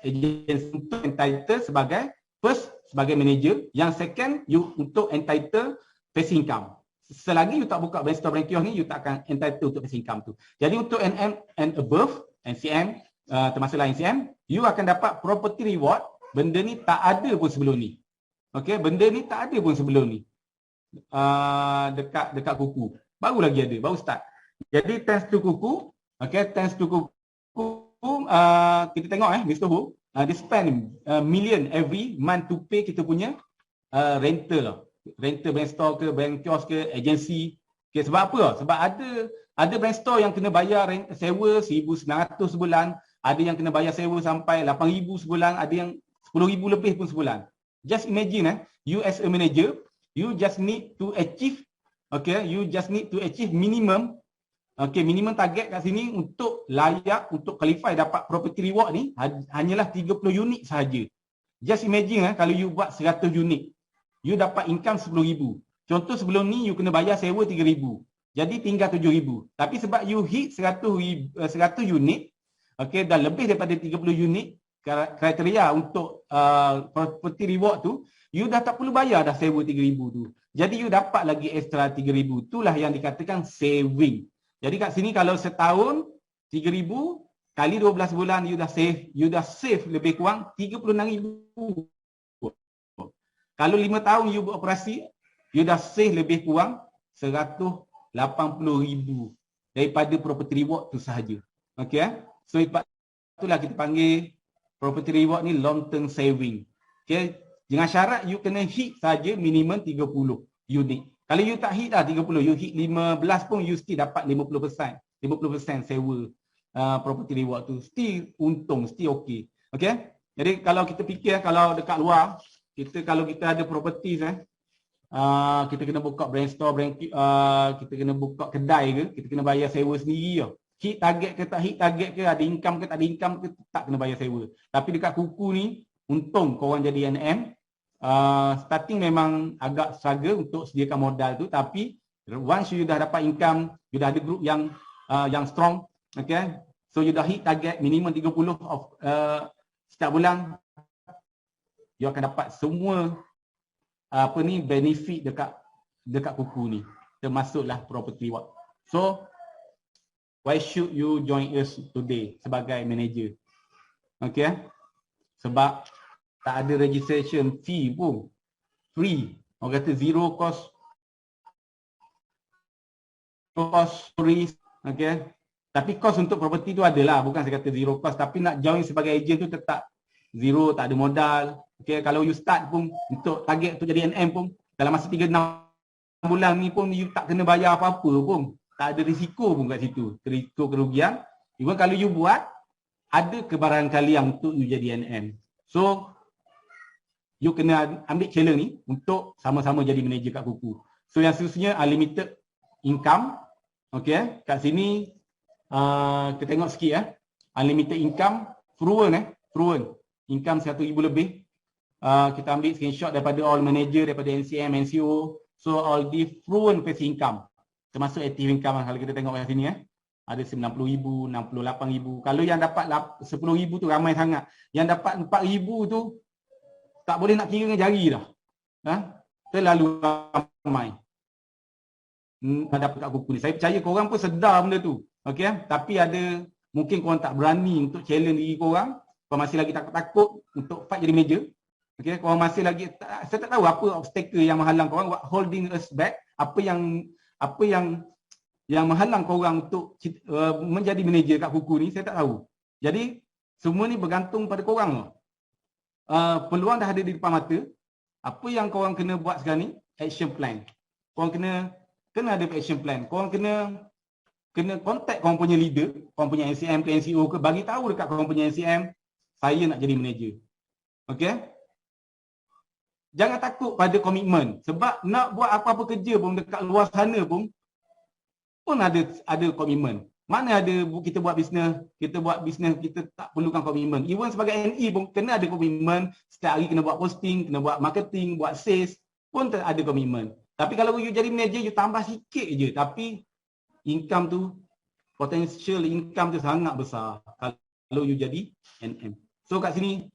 agency untuk entitle sebagai first sebagai manager, yang second you untuk entitle passive income. Selagi you tak buka brandstore brand kiosk ni, you tak akan entitled untuk passive income tu. Jadi untuk NM and above, NCM, termasuklah NCM, you akan dapat property reward. Benda ni tak ada pun sebelum ni. Okey, benda ni tak ada pun sebelum ni. Dekat kuku. Baru lagi ada, baru start. Jadi thanks to kuku, okey, thanks to kuku, kita tengok Mr. Ho, dia spend million every month to pay kita punya rental lah. Rental brand store ke, brand kiosk ke, agensi. Okay, sebab apa? Sebab ada brand store yang kena bayar sewa 1,900 sebulan, ada yang kena bayar sewa sampai 8,000 sebulan, ada yang 10,000 lebih pun sebulan. Just imagine you as a manager, you just need to achieve, okay, you just need to achieve minimum, okay, minimum target kat sini untuk layak, untuk qualify dapat property reward ni hanyalah 30 unit sahaja. Just imagine kalau you buat 100 unit, you dapat income 10,000. Contoh sebelum ni you kena bayar sewa 3,000. Jadi tinggal 7,000. Tapi sebab you hit 100 unit, okay, dah lebih daripada 30 unit kriteria untuk property reward tu, you dah tak perlu bayar dah sewa 3,000 tu. Jadi you dapat lagi extra 3,000. Itulah yang dikatakan saving. Jadi kat sini kalau setahun 3,000 kali 12 bulan you dah save lebih kurang 36,000. Kalau 5 tahun you beroperasi, you dah save lebih kurang 180,000 daripada property reward tu sahaja. Okey. So itulah kita panggil property reward ni long term saving. Okay. Dengan syarat you kena hit saja minimum 30 unit. Kalau you tak hit dah 30, you hit 15 pun you still dapat 50%. 50% sewa property reward tu. Still untung, still okey. Okey? Jadi kalau kita fikir kalau dekat luar, kalau kita ada properties kita kena buka brand, kita kena buka kedai ke, kita kena bayar sewa sendiri tau. Hit target ke tak hit target ke, ada income ke tak ada income ke, tak kena bayar sewa. Tapi dekat Kuku ni, untung korang jadi NM. Starting memang agak struggle untuk sediakan modal tu, tapi once you dah dapat income, you dah ada group yang strong, okay? So you dah hit target minimum 30 of setiap bulan, you akan dapat semua benefit dekat Kuku ni, termasuklah property reward. So why should you join us today sebagai manager? Okay? Sebab tak ada registration fee pun. Free. Orang kata zero cost. Free. Okay? Tapi cost untuk property tu adalah. Bukan saya kata zero cost. Tapi nak join sebagai agent tu tetap zero, tak ada modal. Okay? Kalau you start pun untuk target untuk jadi NM pun, dalam masa 3-6 bulan ni pun you tak kena bayar apa-apa pun. Tak ada risiko pun kat situ. Risiko kerugian. Even kalau you buat, ada kebarangkalian untuk you jadi NM. So, you kena ambil challenge ni untuk sama-sama jadi manager kat Kuku. So, yang seterusnya unlimited income. Okay, kat sini kita tengok sikit unlimited income, fluent. Income 1,000 lebih. Kita ambil screenshot daripada all manager, daripada NCM, NCO. So, all the fluent passive income. Termasuk active income kalau kita tengok kat sini ada 90,000, 68,000. Kalau yang dapat 10,000 tu ramai sangat. Yang dapat 4,000 tu tak boleh nak kira dengan jari dah. Terlalu ramai. Dapat kat Kuku ni. Saya percaya korang pun sedar benda tu. Okey, tapi ada mungkin korang tak berani untuk challenge diri korang. Korang masih lagi takut-takut untuk fight jadi manager. Okey, korang masih lagi saya tak tahu apa obstacle yang menghalang korang, what holding us back, apa yang menghalang korang untuk menjadi manager kat Kuku ni, saya tak tahu. Jadi semua ni bergantung pada korang. Peluang dah ada di depan mata. Apa yang korang kena buat sekarang ni? Action plan. Korang kena ada action plan. Korang kena contact korang punya leader, korang punya NCM ke NCO ke, bagi tahu dekat korang punya NCM, saya nak jadi manager. Okey? Jangan takut pada komitmen. Sebab nak buat apa-apa kerja pun dekat luar sana pun ada komitmen. Mana ada kita buat bisnes, kita tak perlukan komitmen. Even sebagai NE pun kena ada komitmen. Setiap hari kena buat posting, kena buat marketing, buat sales pun ada komitmen. Tapi kalau you jadi manager, you tambah sikit je. Tapi income tu, potential income tu sangat besar kalau you jadi NM. So kat sini,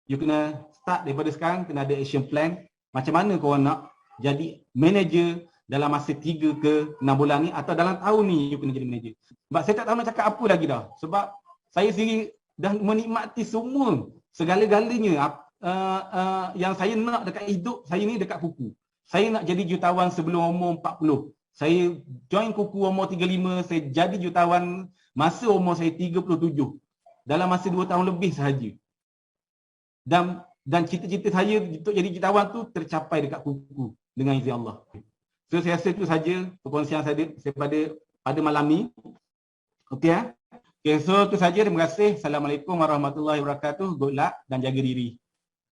you kena start daripada sekarang, kena ada action plan. Macam mana korang nak jadi manager dalam masa 3 ke 6 bulan ni, atau dalam tahun ni you kena jadi manager. Sebab saya tak tahu nak cakap apa lagi dah. Sebab saya sendiri dah menikmati semua, segala-galanya yang saya nak dekat hidup saya ni dekat Kuku. Saya nak jadi jutawan sebelum umur 40. Saya join Kuku umur 35, saya jadi jutawan masa umur saya 37. Dalam masa 2 tahun lebih sahaja. Dan cita-cita saya untuk jadi jutawan tu tercapai dekat Kuku dengan izin Allah. So saya rasa itu saja perkongsian saya pada malam ni. Okey. Okay, so itu saja. Terima kasih. Assalamualaikum warahmatullahi wabarakatuh. Good luck dan jaga diri.